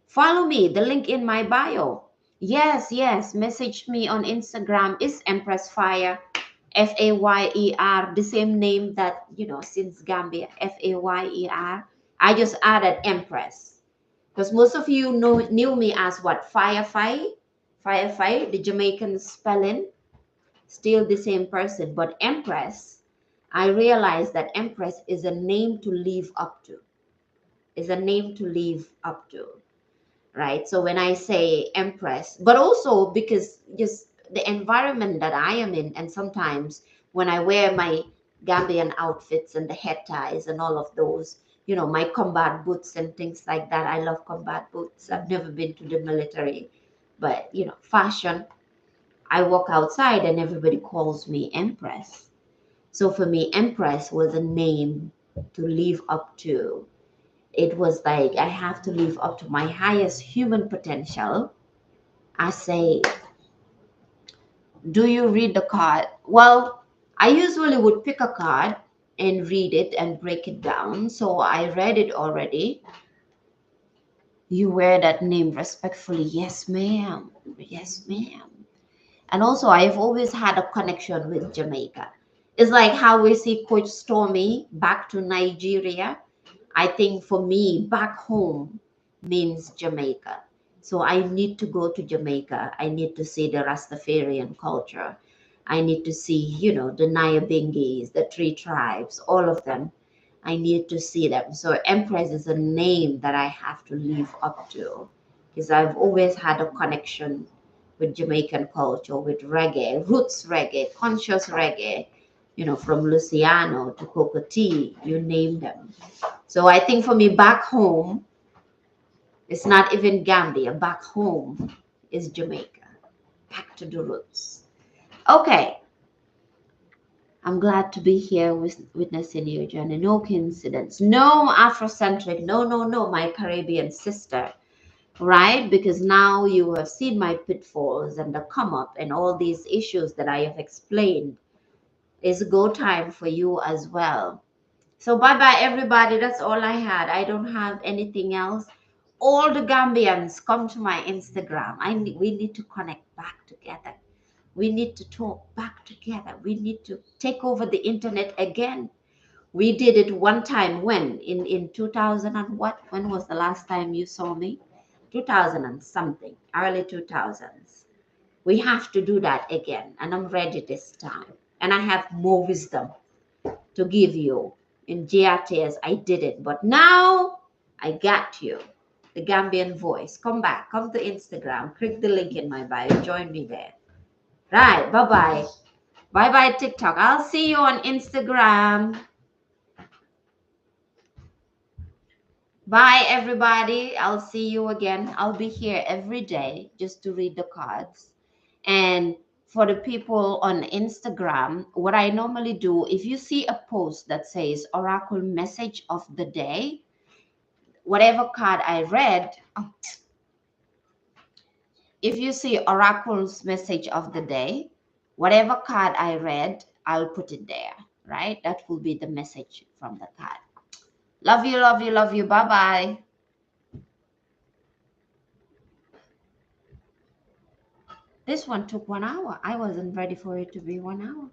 Follow me, the link in my bio. Yes, yes. Message me on Instagram is Empress Fire, Fayer, the same name that, since Gambia, Fayer. I just added Empress because most of you knew me as what? Firefly, the Jamaican spelling, still the same person. But Empress, I realized that Empress is a name to live up to, is a name to live up to. Right? So when I say Empress, but also because just the environment that I am in, and sometimes when I wear my Gambian outfits and the head ties and all of those, my combat boots and things like that. I love combat boots. I've never been to the military, but fashion. I walk outside and everybody calls me Empress. So for me, Empress was a name to live up to. It was like I have to live up to my highest human potential. I say, do you read the card? Well, I usually would pick a card and read it and break it down. So I read it already. You wear that name respectfully. Yes, ma'am. Yes, ma'am. And also, I've always had a connection with Jamaica. It's like how we see Coach Stormy back to Nigeria. I think for me, back home means Jamaica. So I need to go to Jamaica. I need to see the Rastafarian culture. I need to see, the Nyabingis, the three tribes, all of them. I need to see them. So Empress is a name that I have to live up to because I've always had a connection with Jamaican culture, with reggae, roots reggae, conscious reggae, from Luciano to Cocoa Tea, you name them. So I think for me, back home, it's not even Gambia. Back home is Jamaica. Back to the roots. Okay. I'm glad to be here with witnessing your journey. No coincidence. No Afrocentric. No, no, no, my Caribbean sister. Right? Because now you have seen my pitfalls and the come up and all these issues that I have explained. It's go time for you as well. So bye bye everybody. That's all I had. I don't have anything else. All the Gambians come to my Instagram. We need to connect back together. We need to talk back together. We need to take over the internet again. We did it one time when in 2000 and what? When was the last time you saw me? 2000 and something, early 2000s. We have to do that again, and I'm ready this time. And I have more wisdom to give you. In GRTS, I did it, but now I got you. The Gambian voice. Come back, come to Instagram, click the link in my bio, join me there. Right, bye bye. Bye bye, TikTok. I'll see you on Instagram. Bye, everybody. I'll see you again. I'll be here every day just to read the cards. And for the people on Instagram, what I normally do, if you see a post that says Oracle message of the day, whatever card I read, if you see Oracle's message of the day, whatever card I read, I'll put it there, right? That will be the message from the card. Love you, love you, love you. Bye-bye. This one took 1 hour. I wasn't ready for it to be 1 hour.